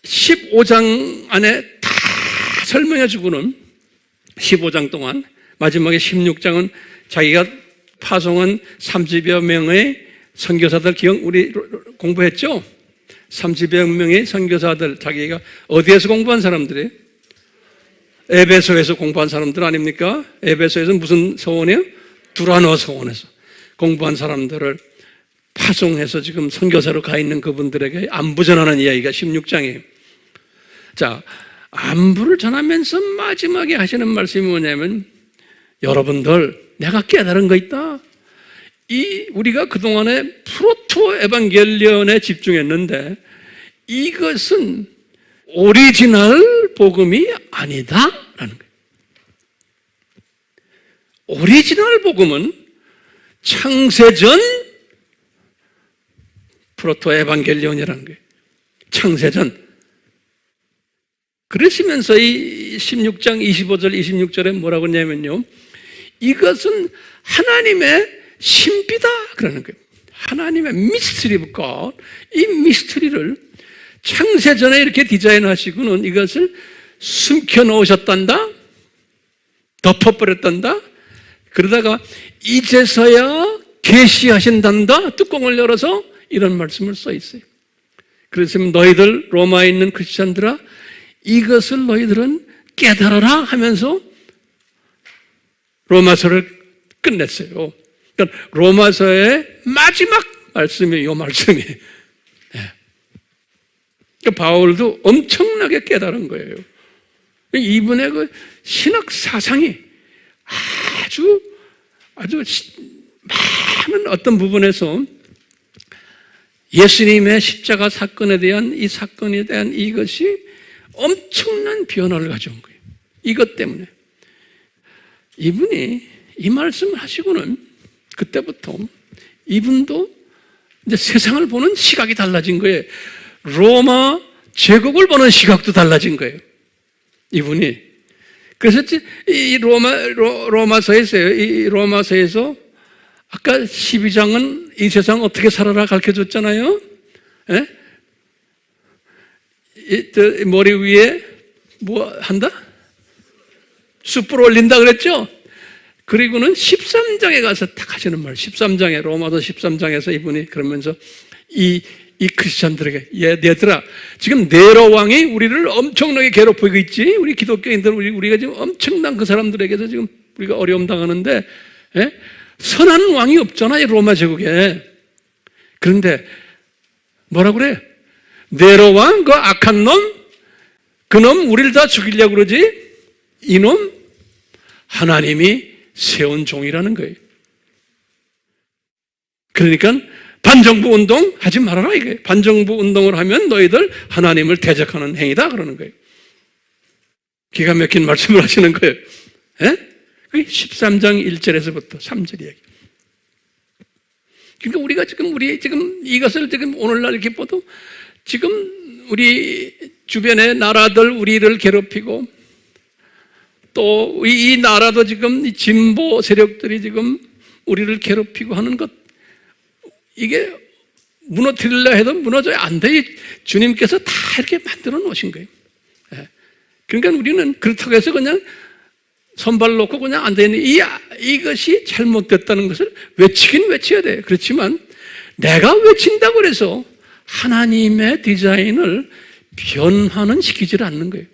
15장 안에 다 설명해 주고는 15장 동안 마지막에 16장은 자기가 파송한 30여 명의 선교사들 우리 공부했죠? 30여 명의 선교사들, 자기가 어디에서 공부한 사람들이에요? 에베소에서 공부한 사람들 아닙니까? 에베소에서 무슨 서원이에요? 두라노 서원에서 공부한 사람들을 파송해서 지금 선교사로 가 있는 그분들에게 안부 전하는 이야기가 16장이에요. 자, 안부를 전하면서 마지막에 하시는 말씀이 뭐냐면, 여러분들, 내가 깨달은 거 있다. 우리가 그동안에 프로토 에반겔리온에 집중했는데, 이것은 오리지널 복음이 아니다라는 거예요. 오리지널 복음은 창세전 프로토 에반겔리온이라는 거예요. 창세전. 그러시면서 이 16장 25절 26절에 뭐라고 했냐면요, 이것은 하나님의 신비다 그러는 거예요. 하나님의 미스터리 오브 갓, 이 미스터리를 창세전에 이렇게 디자인하시고는 이것을 숨겨놓으셨단다, 덮어버렸단다, 그러다가 이제서야 계시하신단다, 뚜껑을 열어서 이런 말씀을 써 있어요. 그래서 너희들 로마에 있는 크리스찬들아, 이것을 너희들은 깨달아라 하면서 로마서를 끝냈어요. 그러니까 로마서의 마지막 말씀이 이 말씀이에요. 그러니까 바울도 엄청나게 깨달은 거예요. 이분의 그 신학 사상이 아주 많은 어떤 부분에서 예수님의 십자가 사건에 대한 이 사건에 대한 이것이 엄청난 변화를 가져온 거예요. 이것 때문에. 이분이 이 말씀을 하시고는 그때부터 이분도 이제 세상을 보는 시각이 달라진 거예요. 로마 제국을 보는 시각도 달라진 거예요. 이분이. 그래서 이 로마서에서요. 이 로마서에서 아까 12장은 이 세상 어떻게 살아라 가르쳐 줬잖아요. 예? 머리 위에 뭐 한다? 숯불 올린다 그랬죠? 그리고는 13장에 가서 딱 하시는 말, 13장에, 로마서 13장에서 이분이 그러면서 이 크리스찬들에게, 얘들아, 지금 네로 왕이 우리를 엄청나게 괴롭히고 있지? 우리 기독교인들, 우리가 지금 엄청난 그 사람들에게서 지금 우리가 어려움 당하는데, 예? 선한 왕이 없잖아, 이 로마 제국에. 그런데 뭐라고 그래? 네로 왕, 그 악한 놈, 그놈 우리를 다 죽이려고 그러지? 이놈 하나님이 세운 종이라는 거예요. 그러니까 반정부 운동 하지 말아라 이게. 반정부 운동을 하면 너희들 하나님을 대적하는 행위다 그러는 거예요. 기가 막힌 말씀을 하시는 거예요. 예? 13장 1절에서부터 3절 이야기. 그러니까 우리가 지금 이것을 지금 오늘날 이렇게 봐도 지금 우리 주변의 나라들 우리를 괴롭히고 또 이 나라도 지금 이 진보 세력들이 지금 우리를 괴롭히고 하는 것, 이게 무너뜨리려 해도 무너져야 안 돼. 주님께서 다 이렇게 만들어 놓으신 거예요. 그러니까 우리는 그렇다고 해서 그냥 손발 놓고 그냥 안 되는, 이것이 잘못됐다는 것을 외치긴 외쳐야 돼요. 그렇지만 내가 외친다고 해서 하나님의 디자인을 변화는 시키질 않는 거예요.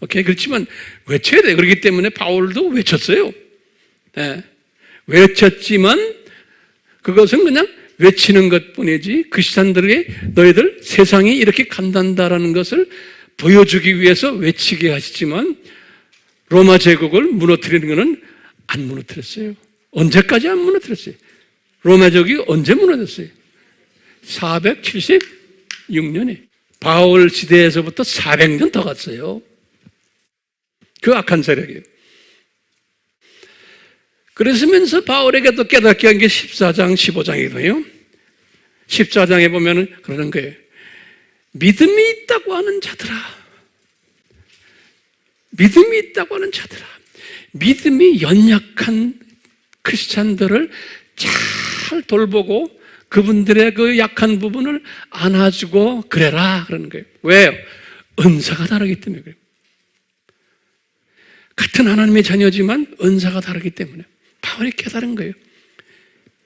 오케이? 그렇지만 외쳐야 돼요. 그렇기 때문에 바울도 외쳤어요. 네. 외쳤지만 그것은 그냥 외치는 것 뿐이지 크리스찬들에게 너희들 세상이 이렇게 간단다라는 것을 보여주기 위해서 외치게 하시지만 로마 제국을 무너뜨리는 것은 안 무너뜨렸어요. 언제까지 안 무너뜨렸어요? 로마 제국이 언제 무너졌어요? 476년에 바울 시대에서부터 400년 더 갔어요. 그 악한 세력이에요. 그러면서 바울에게 또 깨닫게 한 게 14장, 15장이거든요. 14장에 보면은 그러는 거예요. 믿음이 있다고 하는 자들아. 믿음이 있다고 하는 자들아. 믿음이 연약한 크리스찬들을 잘 돌보고 그분들의 그 약한 부분을 안아주고 그래라 그러는 거예요. 왜요? 은사가 다르기 때문에 그래요. 같은 하나님의 자녀지만 은사가 다르기 때문에 바울이 깨달은 거예요.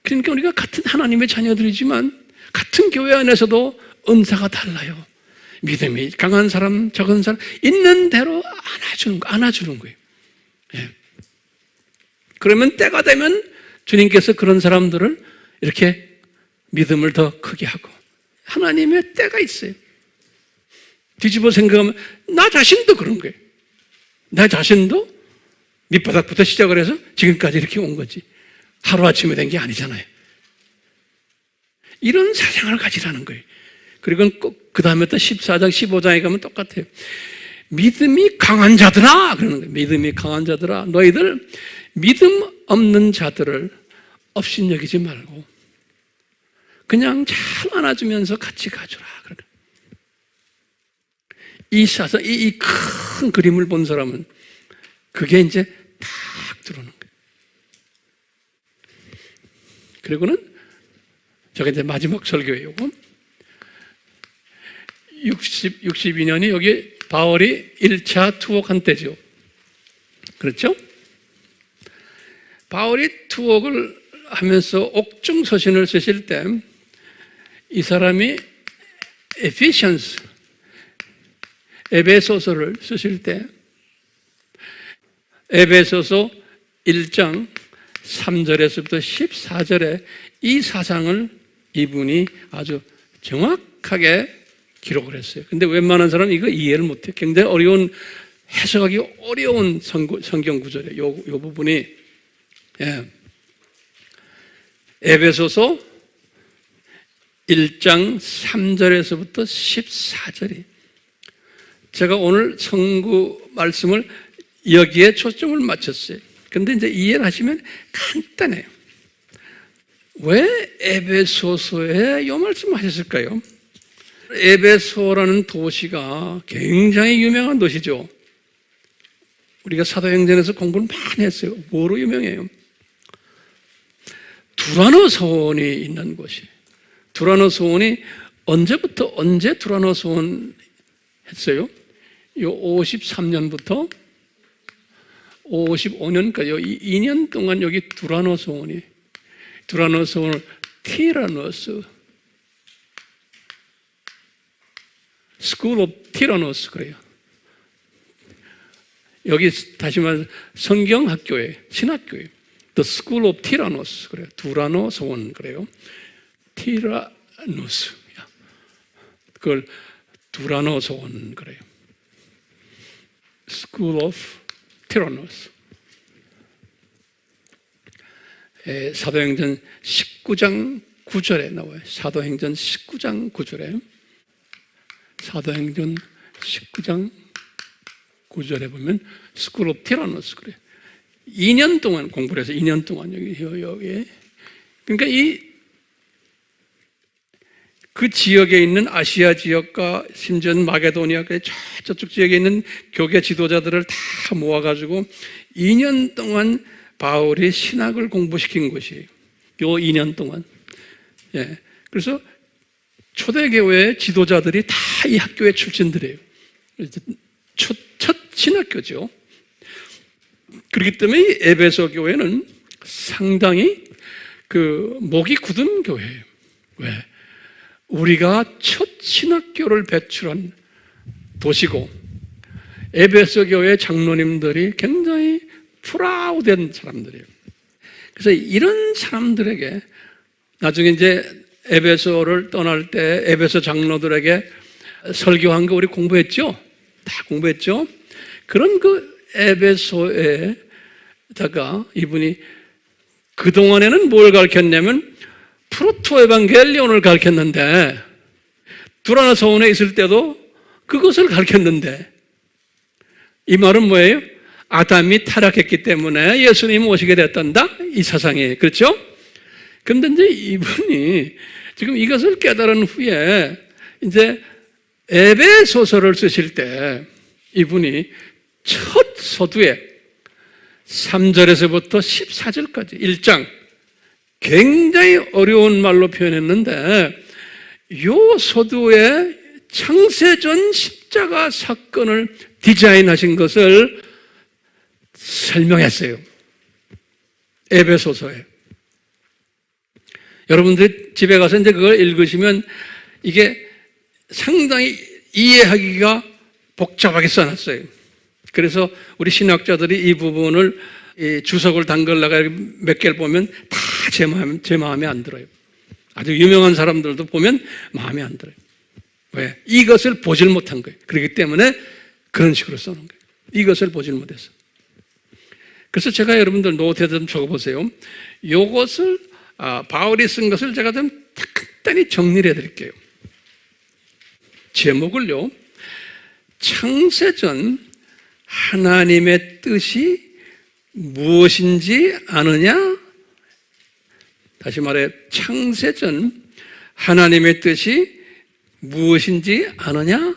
그러니까 우리가 같은 하나님의 자녀들이지만 같은 교회 안에서도 은사가 달라요. 믿음이 강한 사람, 적은 사람 있는 대로 안아주는 거예요. 예. 그러면 때가 되면 주님께서 그런 사람들을 이렇게 믿음을 더 크게 하고, 하나님의 때가 있어요. 뒤집어 생각하면 나 자신도 그런 거예요. 나 자신도 밑바닥부터 시작을 해서 지금까지 이렇게 온 거지 하루아침에 된 게 아니잖아요. 이런 사상을 가지라는 거예요. 그리고 그 다음에 또 14장, 15장에 가면 똑같아요. 믿음이 강한 자들아! 그러는 거예요. 믿음이 강한 자들아. 너희들 믿음 없는 자들을 업신여기지 말고 그냥 잘 안아주면서 같이 가주라. 이 사상, 이 큰 그림을 본 사람은 그게 이제 딱 들어오는 거예요. 그리고는 제가 이제 마지막 설교예요. 62년이 여기 바울이 1차 투옥한 때죠. 그렇죠? 바울이 투옥을 하면서 옥중서신을 쓰실 때 이 사람이 에베소서를 쓰실 때 에베소서 1장 3절에서부터 14절에 이 사상을 이분이 아주 정확하게 기록을 했어요. 근데 웬만한 사람은 이거 이해를 못해요. 굉장히 어려운, 해석하기 어려운 성경 구절이에요. 요 부분이. 예. 에베소서 1장 3절에서부터 14절이. 제가 오늘 성구 말씀을 여기에 초점을 맞췄어요. 근데 이제 이해를 하시면 간단해요. 왜 에베소서에 이 말씀을 하셨을까요? 에베소라는 도시가 굉장히 유명한 도시죠. 우리가 사도행전에서 공부를 많이 했어요. 뭐로 유명해요? 두라노 소원이 있는 곳이. 두라노 소원이 언제부터 언제 두라노 소원 했어요? 요 53년부터 55년까지 2년 동안 여기 두라노 소원을 티라노스, 스쿨 오브 티라노스 그래요. 여기 다시 말해서 성경학교에, 신학교에 The School of Tyrannos 그래요. 두라노 소원 그래요. 티라노스, 그걸 두라노 소원 그래요. School of Tyrannos. 사도행전 19장 9절에 나와요. 사도행전 19장 9절에. 사도행전 19장 9절에 보면 School of Tyrannos 그래요. 2년 동안 공부를 해서 2년 동안 여기. 그러니까 그 지역에 있는 아시아 지역과 심지어 마게도니아까지 저쪽 지역에 있는 교계 지도자들을 다 모아가지고 2년 동안 바울이 신학을 공부시킨 곳이에요. 요 2년 동안. 예. 그래서 초대교회의 지도자들이 다 이 학교의 출신들이에요. 첫 신학교죠. 그렇기 때문에 이 에베소 교회는 상당히 목이 굳은 교회예요. 왜? 우리가 첫 신학교를 배출한 도시고 에베소 교회 장로님들이 굉장히 프라우드한 사람들이에요. 그래서 이런 사람들에게 나중에 이제 에베소를 떠날 때 에베소 장로들에게 설교한 거 우리 공부했죠? 다 공부했죠? 그런 에베소에다가 이분이 그동안에는 뭘 가르쳤냐면 프로토 에반겔리온을 가르쳤는데 두라노 소원에 있을 때도 그것을 가르쳤는데 이 말은 뭐예요? 아담이 타락했기 때문에 예수님이 오시게 됐단다? 이 사상이에요. 그렇죠? 근데 이제 이분이 지금 이것을 깨달은 후에 이제 에베소서를 쓰실 때 이분이 첫 서두에 3절에서부터 14절까지 1장 굉장히 어려운 말로 표현했는데 이 서두에 창세전 십자가 사건을 디자인하신 것을 설명했어요. 에베소서에. 여러분들이 집에 가서 이제 그걸 읽으시면 이게 상당히 이해하기가 복잡하게 써놨어요. 그래서 우리 신학자들이 이 부분을 주석을 담글라가 몇 개를 보면 다 제 마음에 안 들어요. 아주 유명한 사람들도 보면 마음에 안 들어요. 왜? 이것을 보질 못한 거예요. 그렇기 때문에 그런 식으로 써놓은 거예요. 이것을 보질 못해서. 그래서 제가 여러분들 노트에 좀 적어보세요. 이것을 바울이 쓴 것을 제가 좀 간단히 정리를 해드릴게요. 제목을요, 창세전 하나님의 뜻이 무엇인지 아느냐? 다시 말해, 창세전 하나님의 뜻이 무엇인지 아느냐?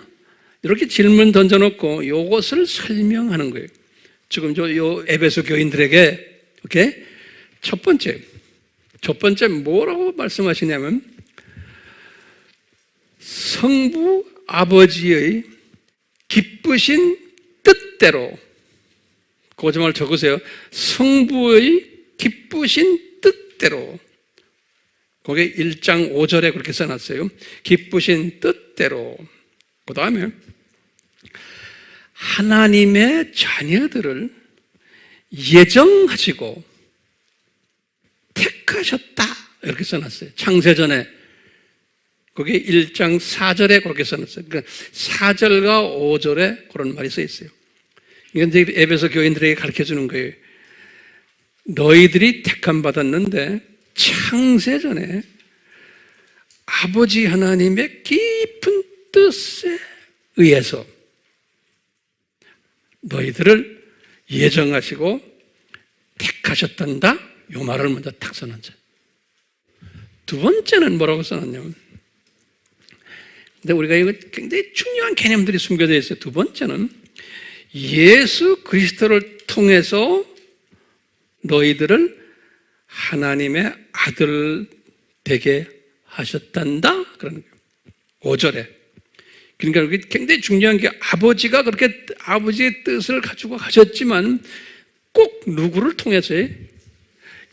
이렇게 질문 던져놓고 이것을 설명하는 거예요. 지금 요 에베소 교인들에게, 오케이? 첫 번째 뭐라고 말씀하시냐면, 성부 아버지의 기쁘신 뜻대로, 그것을 적으세요. 성부의 기쁘신 뜻대로. 거기 1장 5절에 그렇게 써놨어요. 기쁘신 뜻대로. 그 다음에 하나님의 자녀들을 예정하시고 택하셨다, 이렇게 써놨어요. 창세전에. 거기 1장 4절에 그렇게 써놨어요. 그러니까 4절과 5절에 그런 말이 써 있어요. 이건 이제 에베소 교인들에게 가르쳐 주는 거예요. 너희들이 택함 받았는데 창세전에 아버지 하나님의 깊은 뜻에 의해서 너희들을 예정하시고 택하셨단다. 이 말을 먼저 탁 써놨죠. 두 번째는 뭐라고 써놨냐면, 근데 우리가 이거 굉장히 중요한 개념들이 숨겨져 있어요. 두 번째는 예수 그리스도를 통해서 너희들을 하나님의 아들 되게 하셨단다, 그러는 거예요. 5절에. 그러니까 여기 굉장히 중요한 게, 아버지가 그렇게 아버지의 뜻을 가지고 가셨지만 꼭 누구를 통해서요?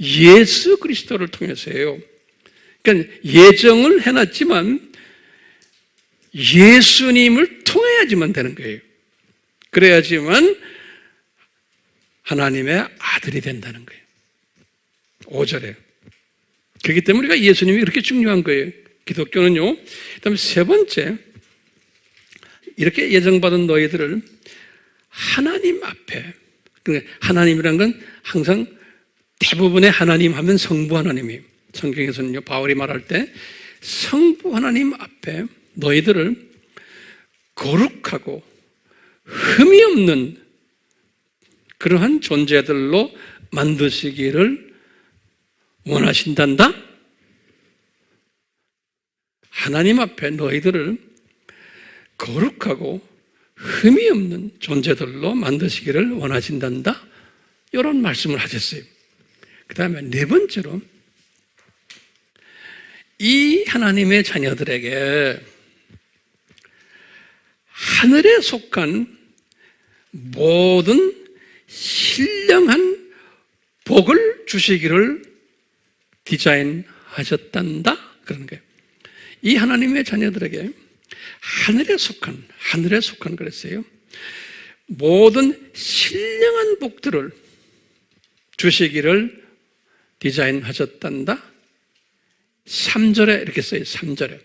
예수 그리스도를 통해서예요. 그러니까 예정을 해놨지만 예수님을 통해야지만 되는 거예요. 그래야지만 하나님의 아들이 된다는 거예요. 5절에. 그렇기 때문에 우리가 예수님이 그렇게 중요한 거예요. 기독교는요. 그다음에 세 번째, 이렇게 예정받은 너희들을 하나님 앞에, 하나님이란 건 항상 대부분의 하나님 하면 성부 하나님이에요. 성경에서는요, 바울이 말할 때 성부 하나님 앞에 너희들을 거룩하고 흠이 없는 그러한 존재들로 만드시기를 원하신단다. 하나님 앞에 너희들을 거룩하고 흠이 없는 존재들로 만드시기를 원하신단다. 이런 말씀을 하셨어요. 그 다음에 네 번째로, 이 하나님의 자녀들에게 하늘에 속한 모든 신령한 복을 주시기를 디자인하셨단다, 그런 거예요. 이 하나님의 자녀들에게 하늘에 속한 그랬어요. 모든 신령한 복들을 주시기를 디자인하셨단다. 3절에 이렇게 써요. 3절에.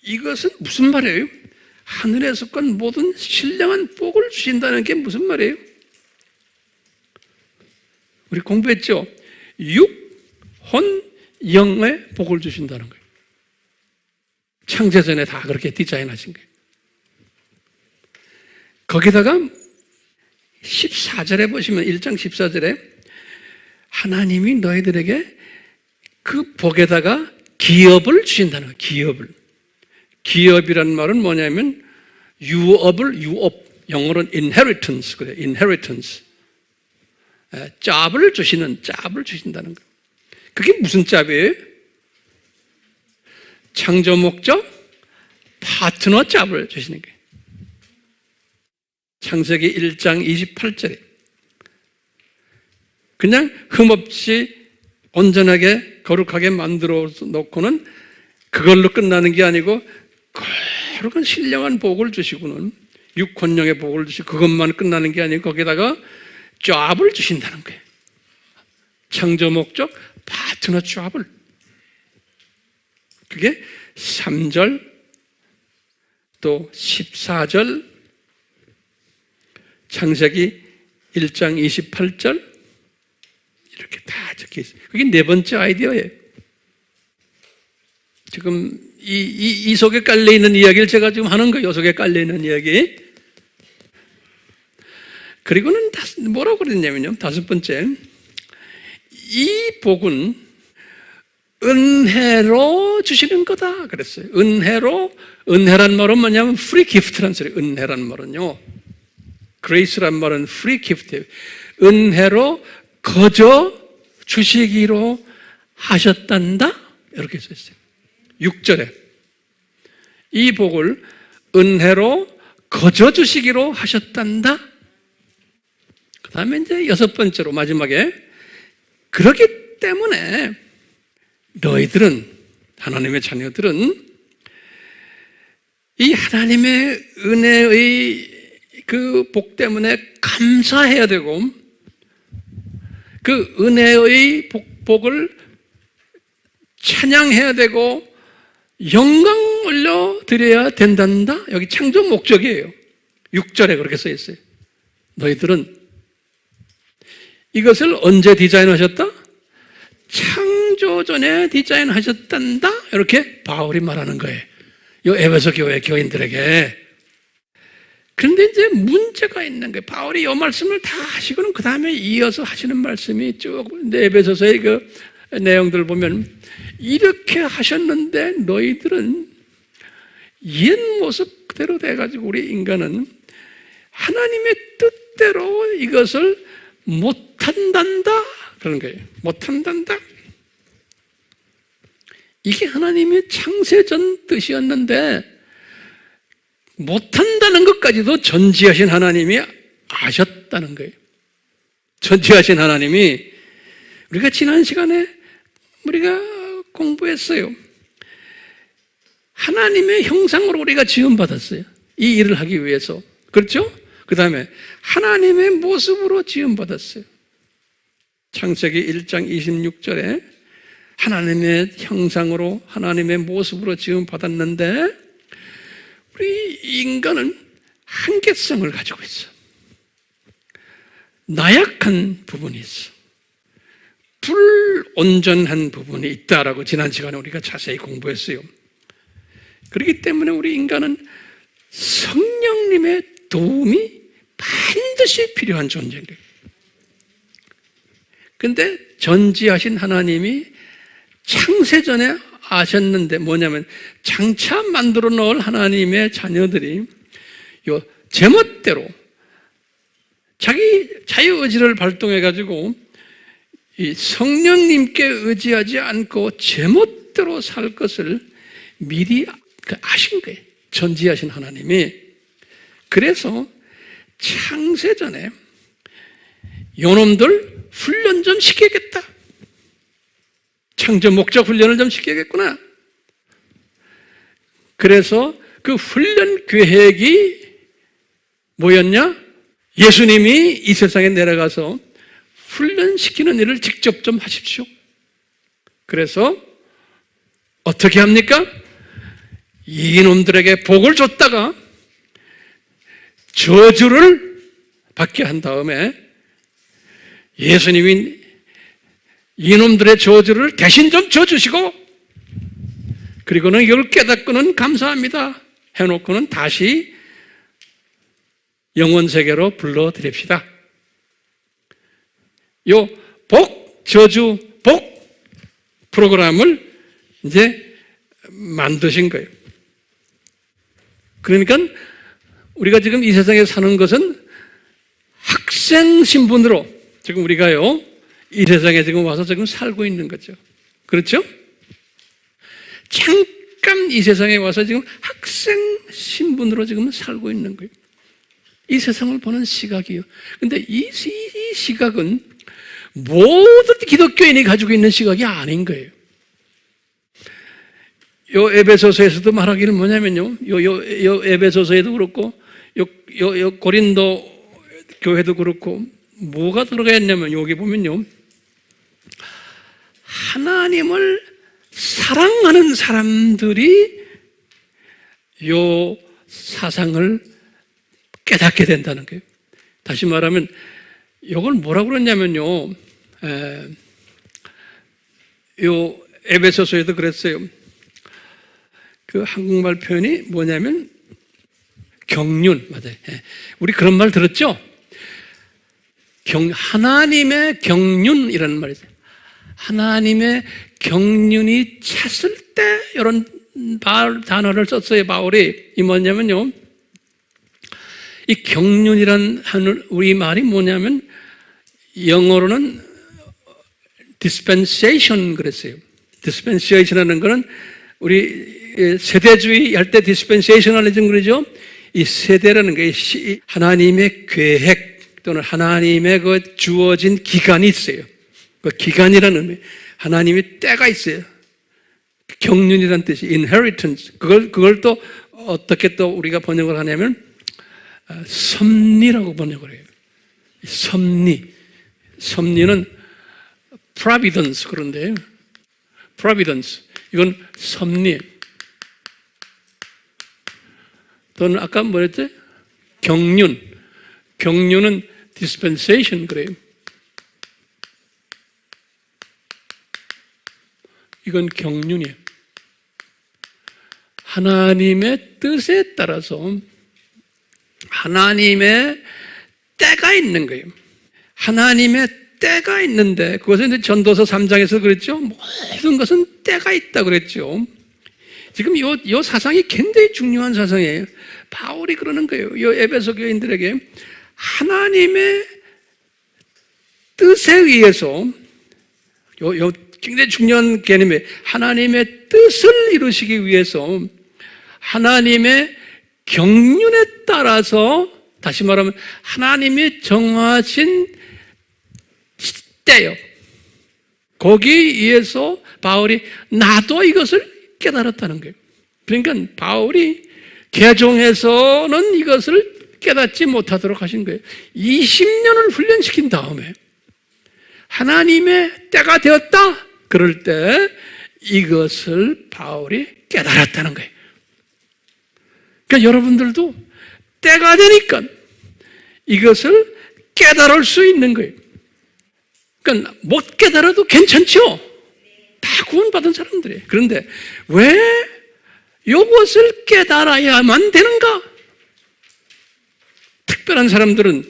이것은 무슨 말이에요? 하늘에 속한 모든 신령한 복을 주신다는 게 무슨 말이에요? 우리 공부했죠? 육, 혼, 영의 복을 주신다는 거예요. 창세전에 다 그렇게 디자인하신 거예요. 거기다가 14절에 보시면, 1장 14절에 하나님이 너희들에게 그 복에다가 기업을 주신다는 거예요. 기업을. 기업이란 말은 뭐냐면 유업, 영어로는 inheritance, 그래, inheritance. 짭을 주신다는 거예요. 그게 무슨 짭이에요? 창조 목적, 파트너 짭을 주시는 거예요. 창세기 1장 28절에 그냥 흠없이 온전하게 거룩하게 만들어 놓고는 그걸로 끝나는 게 아니고 거룩한 신령한 복을 주시고는 육혼령의 복을 주시고 그것만 끝나는 게 아니고 거기다가 짭을 주신다는 거예요. 창조 목적, 파트너 짭을. 그게 3절 또 14절 창세기 1장 28절 이렇게 다 적혀 있어요. 그게 네 번째 아이디어예요. 지금 이 속에 깔려있는 이야기를 제가 지금 하는 거예요. 이 속에 깔려있는 이야기. 그리고는 뭐라고 그랬냐면요. 다섯 번째, 이 복은 은혜로 주시는 거다 그랬어요. 은혜란 말은 뭐냐면 free gift란 소리. 은혜란 말은요, grace란 말은 free gift, 은혜로 거저 주시기로 하셨단다 이렇게 써 있어요. 6절에 이 복을 은혜로 거저 주시기로 하셨단다. 그 다음에 이제 여섯 번째로 마지막에, 그렇기 때문에 너희들은, 하나님의 자녀들은 이 하나님의 은혜의 그 복 때문에 감사해야 되고, 그 은혜의 복을 찬양해야 되고 영광 올려드려야 된단다. 여기 창조 목적이에요. 6절에 그렇게 써 있어요. 너희들은 이것을 언제 디자인하셨다? 창조 전에 디자인하셨단다. 이렇게 바울이 말하는 거예요. 이 에베소 교회 교인들에게. 그런데 이제 문제가 있는 거예요. 바울이 이 말씀을 다 하시고는 그 다음에 이어서 하시는 말씀이 쭉 에베소서의 그 내용들 보면, 이렇게 하셨는데 너희들은 옛 모습 그대로 돼가지고 우리 인간은 하나님의 뜻대로 이것을 못한단다 그런 거예요. 못한단다. 이게 하나님의 창세전 뜻이었는데 못한다는 것까지도 전지하신 하나님이 아셨다는 거예요. 전지하신 하나님이, 우리가 지난 시간에 우리가 공부했어요. 하나님의 형상으로 우리가 지음받았어요. 이 일을 하기 위해서. 그렇죠? 그 다음에 하나님의 모습으로 지음받았어요. 창세기 1장 26절에 하나님의 형상으로 하나님의 모습으로 지음받았는데, 우리 인간은 한계성을 가지고 있어. 나약한 부분이 있어. 불온전한 부분이 있다라고 지난 시간에 우리가 자세히 공부했어요. 그렇기 때문에 우리 인간은 성령님의 도움이 반드시 필요한 존재인 거예요. 그런데 전지하신 하나님이 창세전에 아셨는데, 뭐냐면 장차 만들어 놓을 하나님의 자녀들이 요 제멋대로 자기 자유의지를 발동해 가지고 이 성령님께 의지하지 않고 제멋대로 살 것을 미리 아신 거예요. 전지하신 하나님이. 그래서 창세전에 요놈들 훈련 좀 시켜야겠다. 창조 목적 훈련을 좀 시켜야겠구나. 그래서 그 훈련 계획이 뭐였냐? 예수님이 이 세상에 내려가서 훈련시키는 일을 직접 좀 하십시오. 그래서 어떻게 합니까? 이놈들에게 복을 줬다가 저주를 받게 한 다음에 예수님이 이놈들의 저주를 대신 좀 져주시고, 그리고는 이걸 깨닫고는 감사합니다 해놓고는 다시 영원세계로 불러드립시다. 요 복, 저주, 복 프로그램을 이제 만드신 거예요. 그러니까 우리가 지금 이 세상에 사는 것은 학생 신분으로 지금 우리가요, 이 세상에 지금 와서 지금 살고 있는 거죠. 그렇죠? 잠깐 이 세상에 와서 지금 학생 신분으로 지금 살고 있는 거예요. 이 세상을 보는 시각이요. 근데 이 시각은 모든 기독교인이 가지고 있는 시각이 아닌 거예요. 요 에베소서에서도 말하기를 뭐냐면요, 요 에베소서에도 그렇고, 요 고린도 교회도 그렇고, 뭐가 들어가 있냐면, 여기 보면요, 하나님을 사랑하는 사람들이 요 사상을 깨닫게 된다는 거예요. 다시 말하면 이걸 뭐라고 그랬냐면요, 요 에베소서에도 그랬어요. 그 한국말 표현이 뭐냐면 경륜, 맞아요. 예. 우리 그런 말 들었죠? 하나님의 경륜이라는 말이죠. 하나님의 경륜이 찼을 때 이런 단어를 썼어요, 바울이. 이 뭐냐면요, 이 경륜이란 우리 말이 뭐냐면 영어로는 dispensation 그랬어요. dispensation이라는 거는 우리 세대주의 할 때 dispensationalism 그러죠. 이 세대라는 게 하나님의 계획 또는 하나님의 그 주어진 기간이 있어요. 그 기간이라는 의미, 하나님의 때가 있어요. 경륜이라는 뜻이 inheritance. 그걸 또 어떻게 또 우리가 번역을 하냐면 섭리라고 번역을 해요. 섭리는 providence 그런데요. providence. 이건 섭리. 또는 아까 뭐랬지? 경륜. 경륜은 dispensation 그래요. 이건 경륜이에요. 하나님의 뜻에 따라서 하나님의 때가 있는 거예요. 하나님의 때가 있는데 그것은 이제 전도서 3장에서 그랬죠. 모든 것은 때가 있다 그랬죠. 지금 요 사상이 굉장히 중요한 사상이에요. 바울이 그러는 거예요. 요 에베소 교인들에게 하나님의 뜻에 의해서 요 굉장히 중요한 개념이에요. 하나님의 뜻을 이루시기 위해서 하나님의 경륜에 따라서 다시 말하면 하나님이 정하신 때요. 거기에 의해서 바울이 나도 이것을 깨달았다는 거예요. 그러니까 바울이 개종에서는 이것을 깨닫지 못하도록 하신 거예요. 20년을 훈련시킨 다음에 하나님의 때가 되었다. 그럴 때 이것을 바울이 깨달았다는 거예요. 그러니까 여러분들도 때가 되니까 이것을 깨달을 수 있는 거예요. 그러니까 못 깨달아도 괜찮죠? 다 구원받은 사람들이에요. 그런데 왜 이것을 깨달아야만 되는가? 특별한 사람들은,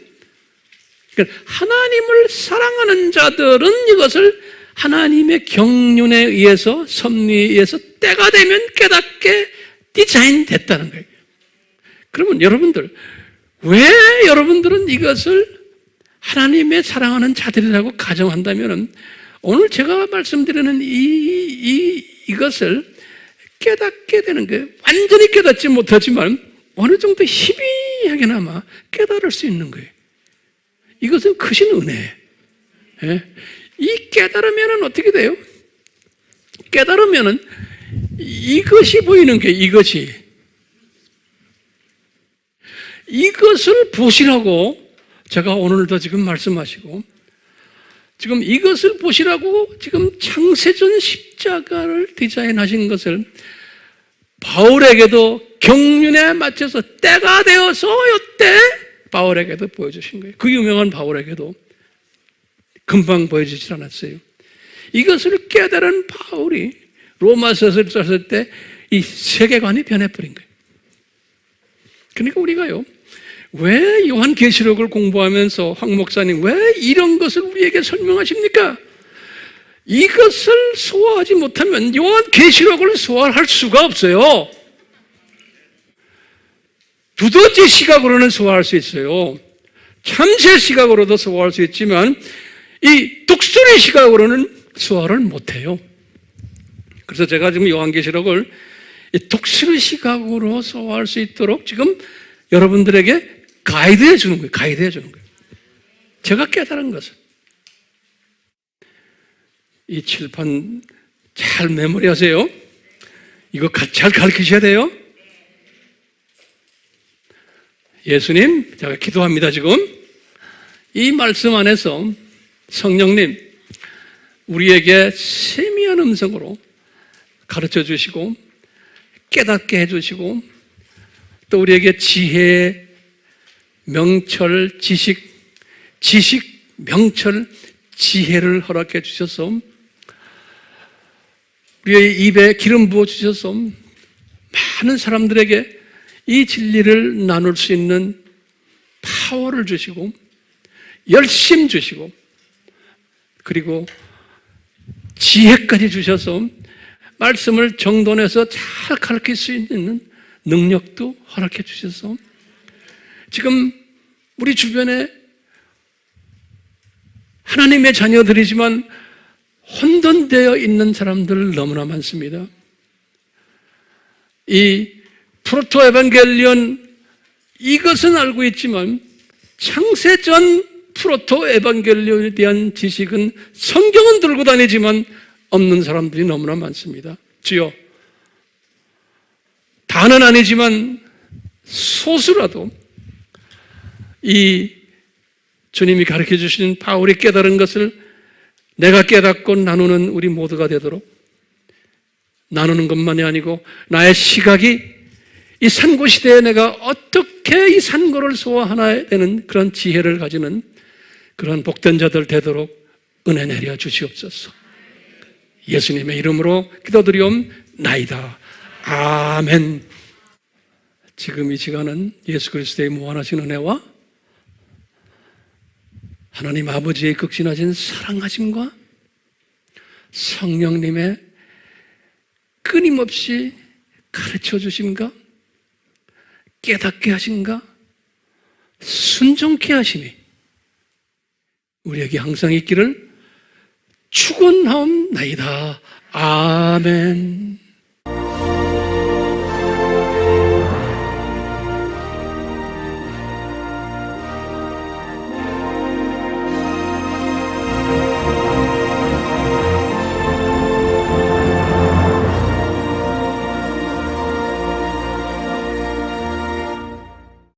그러니까 하나님을 사랑하는 자들은 이것을 하나님의 경륜에 의해서, 섭리에 의해서 때가 되면 깨닫게 디자인됐다는 거예요. 그러면 여러분들, 왜 여러분들은 이것을 하나님의 사랑하는 자들이라고 가정한다면 오늘 제가 말씀드리는 이것을 깨닫게 되는 거예요. 완전히 깨닫지 못하지만 어느 정도 희미하게나마 깨달을 수 있는 거예요. 이것은 크신 은혜예요. 예? 이 깨달으면 어떻게 돼요? 깨달으면 이것이 보이는 게 이것을 보시라고 제가 오늘도 지금 말씀하시고 지금 이것을 보시라고 지금 창세전 십자가를 디자인하신 것을 바울에게도 경륜에 맞춰서 때가 되어서 이때 바울에게도 보여주신 거예요. 그 유명한 바울에게도 금방 보여주질 않았어요. 이것을 깨달은 바울이 로마서를 썼을 때 이 세계관이 변해버린 거예요. 그러니까 우리가요, 왜 요한계시록을 공부하면서 황 목사님 왜 이런 것을 우리에게 설명하십니까? 이것을 소화하지 못하면 요한계시록을 소화할 수가 없어요. 두더지 시각으로는 소화할 수 있어요. 참새 시각으로도 소화할 수 있지만 이 독수리 시각으로는 소화를 못해요. 그래서 제가 지금 요한계시록을 이 독수리 시각으로 소화할 수 있도록 지금 여러분들에게 가이드해 주는 거예요. 가이드해 주는 거예요. 제가 깨달은 것은 이 칠판 잘 메모리하세요. 이거 잘 가르치셔야 돼요. 예수님, 제가 기도합니다. 지금 이 말씀 안에서 성령님 우리에게 세미한 음성으로 가르쳐 주시고 깨닫게 해 주시고 또 우리에게 지혜, 명철, 지식, 명철, 지혜를 허락해 주셔서 우리의 입에 기름 부어 주셔서 많은 사람들에게 이 진리를 나눌 수 있는 파워를 주시고 열심 주시고 그리고 지혜까지 주셔서 말씀을 정돈해서 잘 가르칠 수 있는 능력도 허락해 주셔서 지금 우리 주변에 하나님의 자녀들이지만 혼돈되어 있는 사람들 너무나 많습니다. 이 프로토 에반겔리온 이것은 알고 있지만 창세전 프로토 에반겔리온에 대한 지식은 성경은 들고 다니지만 없는 사람들이 너무나 많습니다. 주여, 다는 아니지만 소수라도 이 주님이 가르쳐 주시는 바울이 깨달은 것을 내가 깨닫고 나누는 우리 모두가 되도록 나누는 것만이 아니고 나의 시각이 이 산고 시대에 내가 어떻게 이 산고를 소화하나 되는 그런 지혜를 가지는 그런 복된 자들 되도록 은혜 내려 주시옵소서. 예수님의 이름으로 기도드리옵나이다. 아멘. 지금 이 시간은 예수 그리스도의 무한하신 은혜와 하나님 아버지의 극진하신 사랑하심과 성령님의 끊임없이 가르쳐 주심과 깨닫게 하심과 순종케 하심이 우리에게 항상 있기를 축원하옵나이다. 아멘.